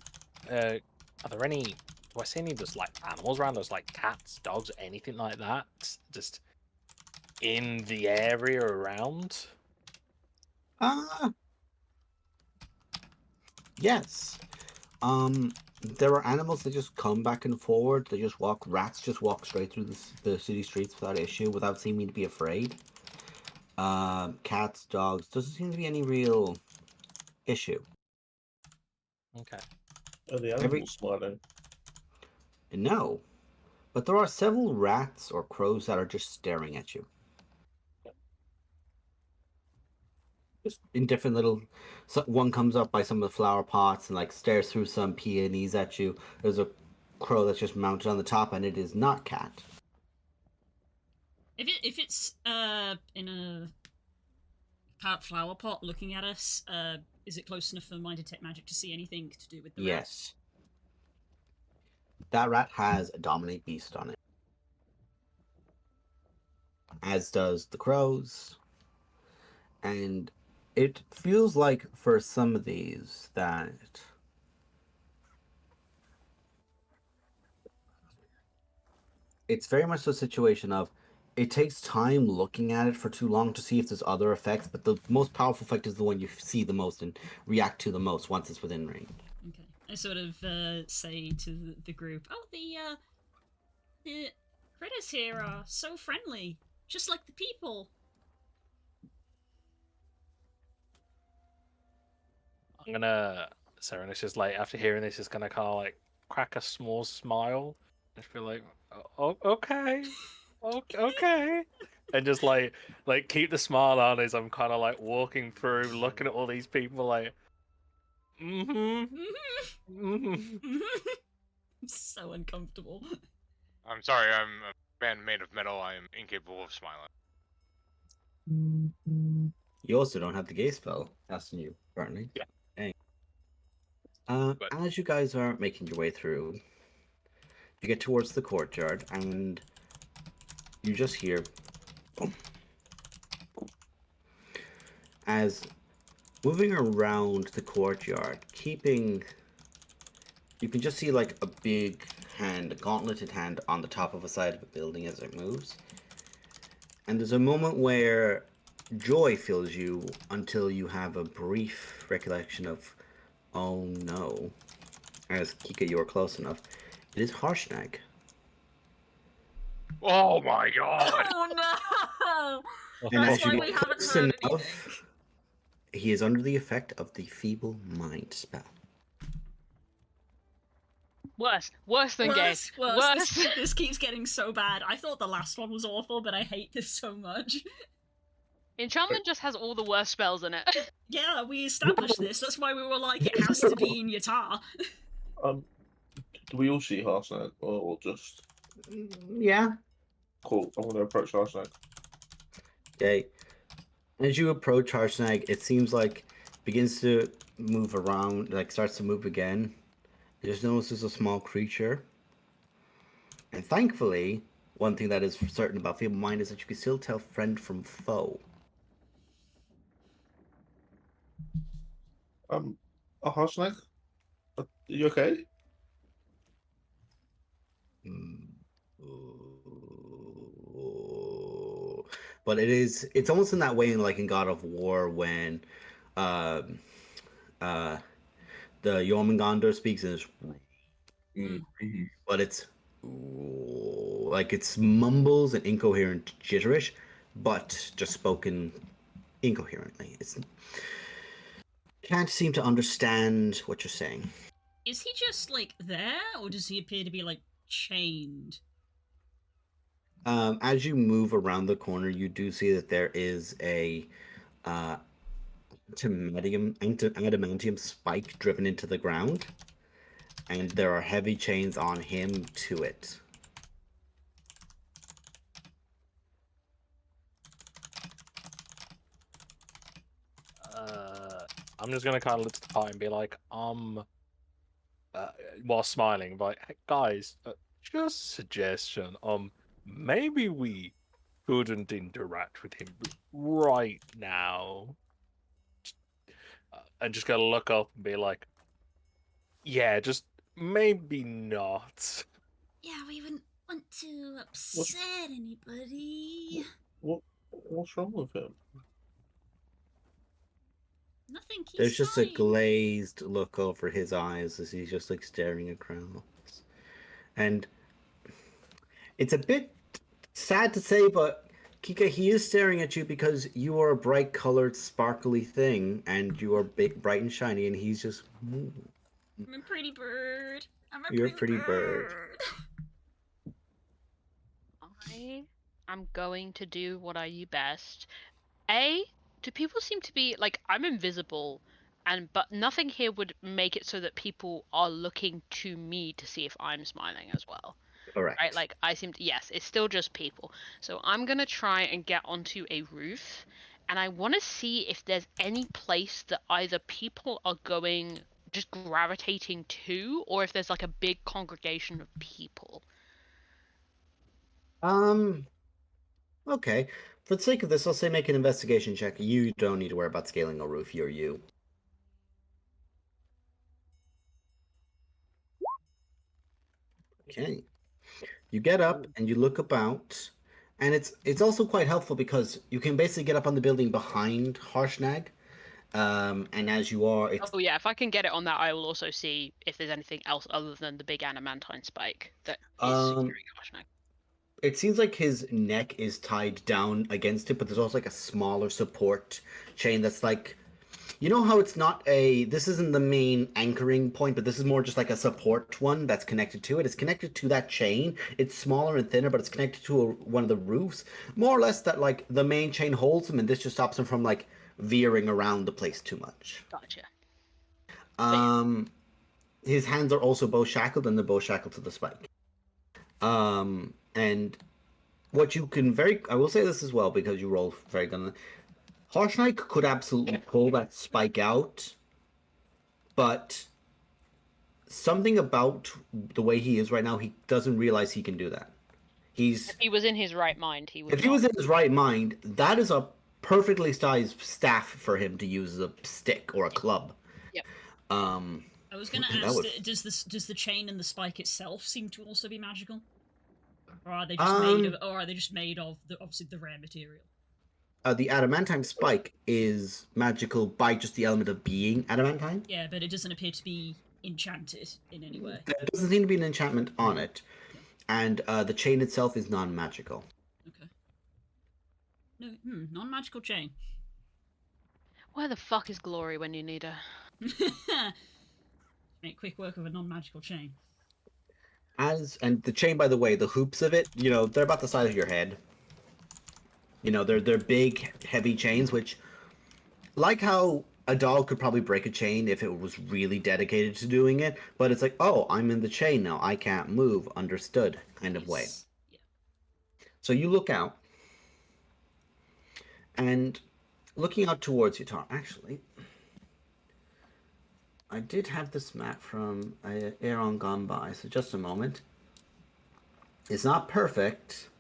are there any? Do I see any just like animals around? There's like cats, dogs, anything like that, just in the area around? Yes. There are animals that just come back and forward. They just walk. Rats just walk straight through the city streets without issue, without seeming to be afraid. Cats, dogs, doesn't seem to be any real issue. Okay. are the animals smiling? No, but there are several rats or crows that are just staring at you. Just in different little. So one comes up by some of the flower pots and like stares through some peonies at you. There's a crow that's just mounted on the top, and it is not cat. If it's in a flower pot looking at us, is it close enough for my detect magic to see anything to do with the rat? Yes. That rat has a dominate beast on it. As does the crows. And It feels like for some of these that it's very much the situation of it takes time looking at it for too long to see if there's other effects, but the most powerful effect is the one you see the most and react to the most once it's within range. Okay. I sort of say to the group, "Oh, the critters here are so friendly, just like the people." I'm gonna. Serenus is like, after hearing this, is gonna kind of like crack a small smile. I feel like, oh, okay, okay, and just like keep the smile on as I'm kind of like walking through, looking at all these people, like, mm-hmm, mm-hmm. So uncomfortable. I'm sorry, I'm a man made of metal. I am incapable of smiling. You also don't have the gaze spell, asking you, apparently. Yeah. Hey. But- As you guys are making your way through, you get towards the courtyard, and you just hear as moving around the courtyard, keeping. You can just see like a big hand, a gauntleted hand on the top of a side of a building as it moves. And there's a moment where joy fills you until you have a brief recollection of, oh no. As Kika, you're close enough. It is Harshnag. Oh my god! Oh no! And That's as you why get we haven't close heard enough, anything. he is under the effect of the Feeble Mind spell. Worse than gay. Worse. This keeps getting so bad. I thought the last one was awful, but I hate this so much. Enchantment just has all the worst spells in it. Yeah, we established this. That's why we were like, it has to be in Yartar. Do we all see Harsnag or just Yeah. cool? I want to approach Harsnag. Okay. As you approach Harshnag, it seems like begins to move around, like starts to move again. You just notice there's a small creature. And thankfully, one thing that is certain about Feeble Mind is that you can still tell friend from foe. Harsnag, are you okay? But it's almost in that way in like in God of War when the Jormungandr speaks in this, but it's like it's mumbles and incoherent gitterish, but just spoken incoherently. It's can't seem to understand what you're saying. Is he just like there, or does he appear to be like chained? As you move around the corner, you do see that there is a adamantium spike driven into the ground, and there are heavy chains on him to it. I'm just gonna kind of look to the party and be like, while smiling, like, hey, guys, just suggestion, maybe we couldn't interact with him right now. And just gotta look up and be like, yeah, just maybe not. Yeah, we wouldn't want to upset anybody. What's wrong with him? Nothing. He's There's just a fine. glazed look over his eyes as he's just like staring across. And it's a bit sad to say, but Kika, he is staring at you because you are a bright colored, sparkly thing, and you are big, bright and shiny, and he's just. I'm a pretty bird. You're a pretty bird. I am going to do what I do best. Do people seem to be like, I'm invisible, but nothing here would make it so that people are looking to me to see if I'm smiling as well. Correct. Right? Like I seem to, yes, it's still just people. So I'm gonna try and get onto a roof, and I want to see if there's any place that either people are going, just gravitating to, or if there's like a big congregation of people. Okay. For the sake of this, I'll say make an investigation check. You don't need to worry about scaling a roof. You're you. Okay. You get up and you look about, and it's also quite helpful because you can basically get up on the building behind Harshnag. And as you are, it's Oh yeah, if I can get it on that, I will also see if there's anything else other than the big adamantine spike that is securing Harshnag. it seems like his neck is tied down against it, but there's also like a smaller support chain that's like, you know how it's not this isn't the main anchoring point, but this is more just like a support one that's connected to it. It's connected to that chain. It's smaller and thinner, but it's connected to one of the roofs. More or less that like the main chain holds him, and this just stops him from like veering around the place too much. Gotcha. His hands are also both shackled, and they're both shackled to the spike. And what you can I will say this as well because you roll very good. Harshnag could absolutely pull that spike out, but something about the way he is right now, he doesn't realize he can do that. If he was in his right mind, he would. If he was in his right mind, that is a perfectly sized staff for him to use as a stick or a club. Yep. I was going to ask, does the chain and the spike itself seem to also be magical, or are they just made of obviously the rare material? The adamantine spike is magical by just the element of being adamantine. Yeah, but it doesn't appear to be enchanted in any way. There doesn't seem to be an enchantment on it, and the chain itself is non-magical. Okay. No, non-magical chain. Where the fuck is Glory when you need her? Make quick work of a non-magical chain. And the chain, by the way, the hoops of it, they're about the size of your head. They're big, heavy chains, which, like how a dog could probably break a chain if it was really dedicated to doing it, but it's like, oh, I'm in the chain now, I can't move, understood, kind of way. Yeah. So you look out, and looking out towards Yartar, actually, I did have this map from Aeron gone by, so just a moment. It's not perfect,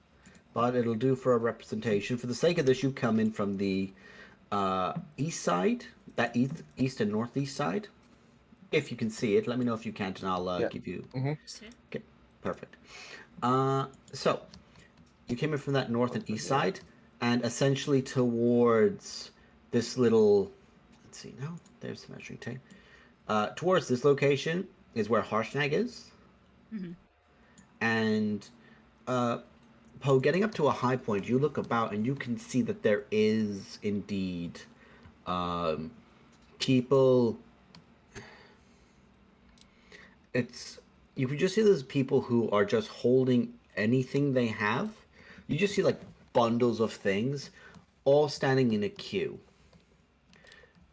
but it'll do for a representation. For the sake of this, you come in from the east side, that east and northeast side. If you can see it, let me know if you can't, and I'll give you. Okay, perfect. So you came in from that north and east side, and essentially towards this little. Let's see now. There's the measuring tape. Towards this location is where Harshnag is, and Poe, getting up to a high point, you look about and you can see that there is indeed people. You can just see there's people who are just holding anything they have. You just see like bundles of things, all standing in a queue,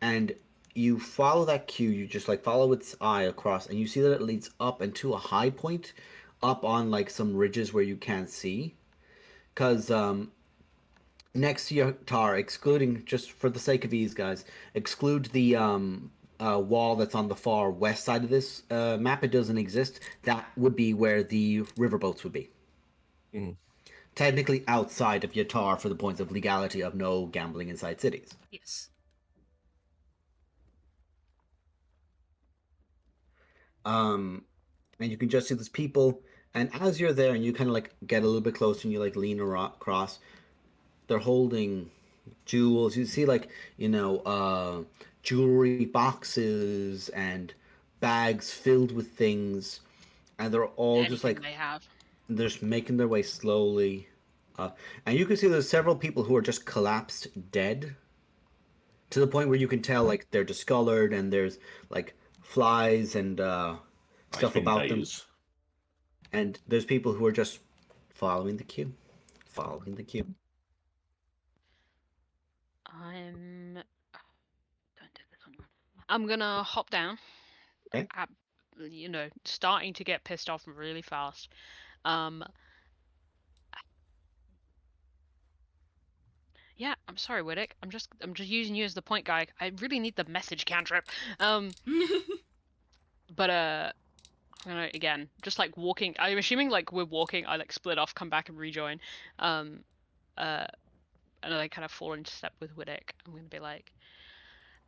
and you follow that queue. You just like follow its eye across, and you see that it leads up and to a high point, up on like some ridges where you can't see. Because next to Yartar, excluding, just for the sake of ease, guys, exclude the wall that's on the far west side of this map. It doesn't exist. That would be where the riverboats would be. Technically outside of Yartar for the points of legality of no gambling inside cities. Yes. And you can just see those people, and as you're there and you kind of like get a little bit closer and you like lean across, they're holding jewels. You see like, jewelry boxes and bags filled with things, and they're all just like, they have. they're just making their way slowly up. And you can see there's several people who are just collapsed dead, to the point where you can tell like they're discolored and there's like flies and stuff about them. And there's people who are just following the queue. I'm gonna hop down. Okay. Starting to get pissed off really fast. Yeah, I'm sorry, Widdick. I'm just using you as the point guy. I really need the message cantrip. But I'm gonna again just like walking. I'm assuming like we're walking. I like split off, come back and rejoin. and I kind of fall into step with Widdick. I'm going to be like,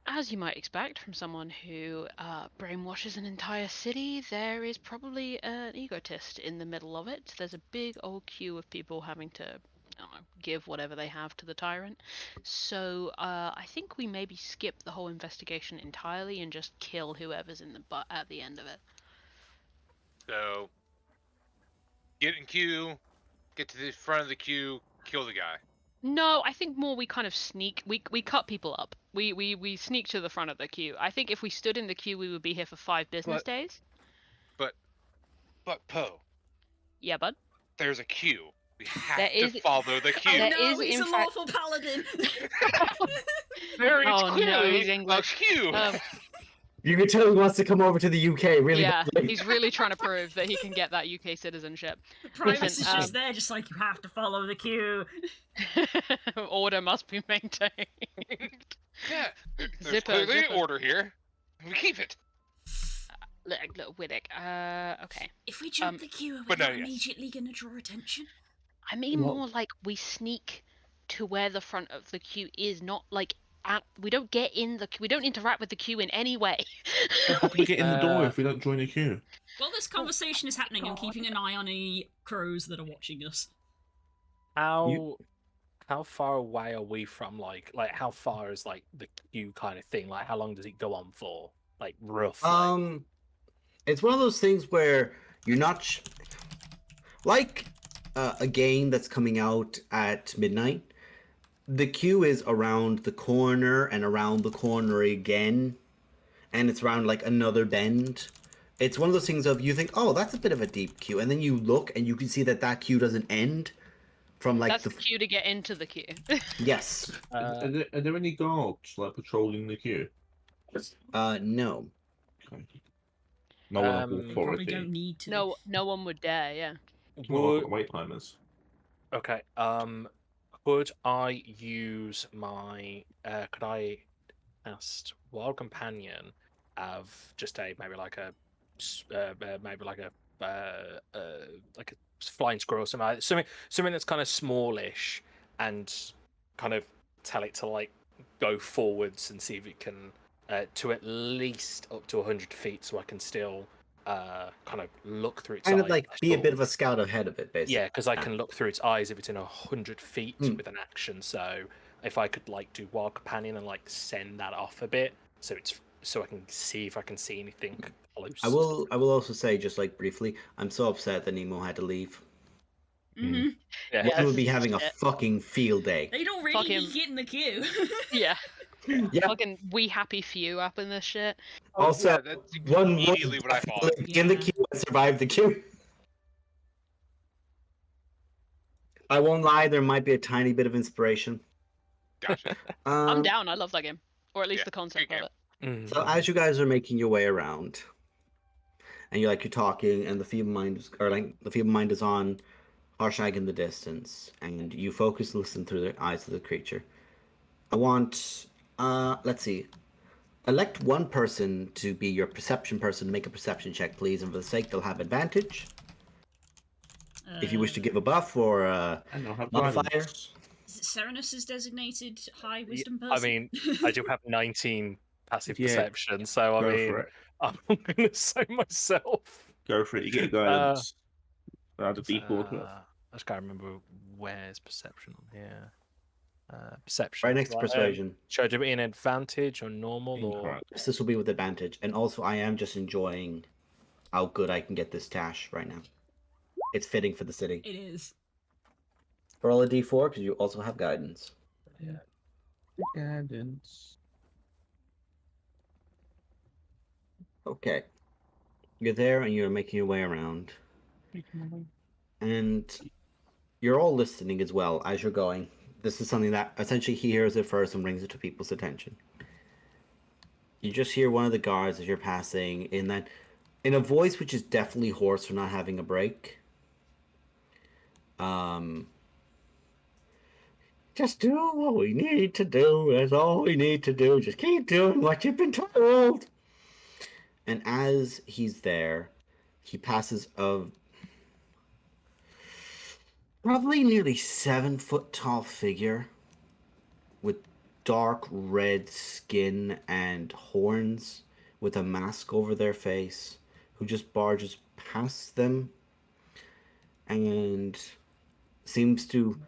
as you might expect from someone who brainwashes an entire city, there is probably an egotist in the middle of it. There's a big old queue of people having to give whatever they have to the tyrant. So I think we maybe skip the whole investigation entirely and just kill whoever's in the butt at the end of it. So, get in queue, get to the front of the queue, kill the guy. No, I think more we kind of sneak. We cut people up. We sneak to the front of the queue. I think if we stood in the queue, we would be here for 5 business days. But Poe, Yeah, bud. there's a queue. We have There to is- follow the Oh queue. There no, is, he's in a fact- lawful paladin. There is Oh, no, clearly he's English. a queue. You can tell he wants to come over to the UK really Yeah, badly. he's really trying to prove that he can get that UK citizenship. The Primus Listen, is just there, just like, you have to follow the queue. Order must be maintained. Yeah, there's Zipper, clearly zipper. order here. We keep it. Look, Widdick. Okay. If we jump the queue, are we but no, not yes. immediately going to draw attention? I mean Well- more like we sneak to where the front of the queue is, not like we don't get in the. We don't interact with the queue in any way. How can we get in the door if we don't join the queue? While this conversation is happening, I'm keeping an eye on any crows that are watching us. How far away are we from like how far is like the queue kind of thing? Like how long does it go on for? Like roughly. It's one of those things where you're not like a game that's coming out at midnight. The queue is around the corner and around the corner again, and it's around like another bend. It's one of those things of you think, oh, that's a bit of a deep queue, and then you look and you can see that that queue doesn't end from like That's the queue to get into the queue. Yes. Are there any guards like patrolling the queue? No. Okay. No one of We We probably authority. don't need to. No one would dare. Yeah. Well, I've got wait timers. Okay. Could I use my? Could I cast Wild Companion of just maybe like a flying squirrel, or something that's kind of smallish, and kind of tell it to like go forwards and see if it can to at least up to 100 feet, so I can still kind of look through its Kind eyes. of like be a bit of a scout ahead of it, basically. Yeah, because I can look through its eyes if it's in 100 feet Mm. with an action. So if I could like do Wild Companion and like send that off a bit, so I can see if I can see anything close. I will also say, just like briefly, I'm so upset that Nemo had to leave. Mm-hmm. Yeah. He would this be is having a shit. fucking field day. They don't really Fucking- get in the queue. Yeah. Yeah. Fucking we happy few up in this shit. Also, yeah, that's one immediately what I thought. in the Yeah. queue and survive the queue. I won't lie, there might be a tiny bit of inspiration. Gotcha. I'm down. I love that game, or at least yeah, the concept good of game. it. So as you guys are making your way around, and you're talking, and the feeble mind is on Harshag in the distance, and you focus and listen through the eyes of the creature. I want, let's see, elect one person to be your perception person to make a perception check, please, and for the sake they'll have advantage. If you wish to give a buff or a And I'll have modifier. guidance. Is it Serenus' designated high Yeah, wisdom I person? mean, I do have 19 passive Yeah, perception, so I Go mean, for it. I'm going to say myself. Go for it. You get guidance. Add a D4 to it. I just can't remember where's perception on here. Perception. Right next to persuasion. Should I do it in advantage or normal or? Incorrect. Yes, this will be with advantage, and also I am just enjoying how good I can get this tash right now. It's fitting for the city. It is. Roll a d4 because you also have guidance. Yeah. Guidance. Okay. You're there and you're making your way around. And you're all listening as well as you're going. This is something that essentially he hears it first and brings it to people's attention. You just hear one of the guards as you're passing in a voice which is definitely hoarse for not having a break. Just do what we need to do. That's all we need to do. Just keep doing what you've been told. And as he's there, he passes a probably nearly 7 foot tall figure with dark red skin and horns with a mask over their face who just barges past them and seems to,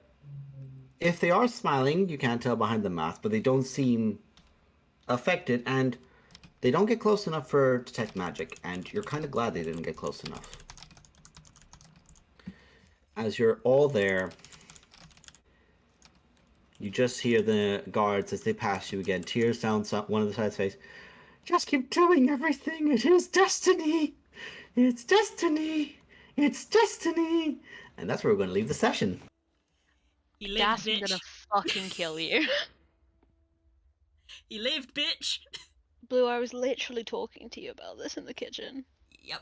if they are smiling, you can't tell behind the mask, but they don't seem affected, and they don't get close enough for detect magic, and you're kind of glad they didn't get close enough. As you're all there, you just hear the guards as they pass you again. Tears down one of the side's face. Just keep doing everything. It is destiny. It's destiny. It's destiny. And that's where we're going to leave the session. He lived, Das, I'm bitch. gonna fucking kill you. He lived, bitch. Blue, I was literally talking to you about this in the kitchen. Yep.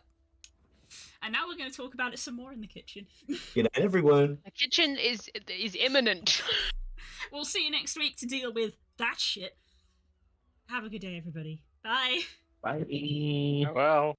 And now we're going to talk about it some more in the kitchen. Good night, everyone. The kitchen is imminent. We'll see you next week to deal with that shit. Have a good day, everybody. Bye. Bye. Well.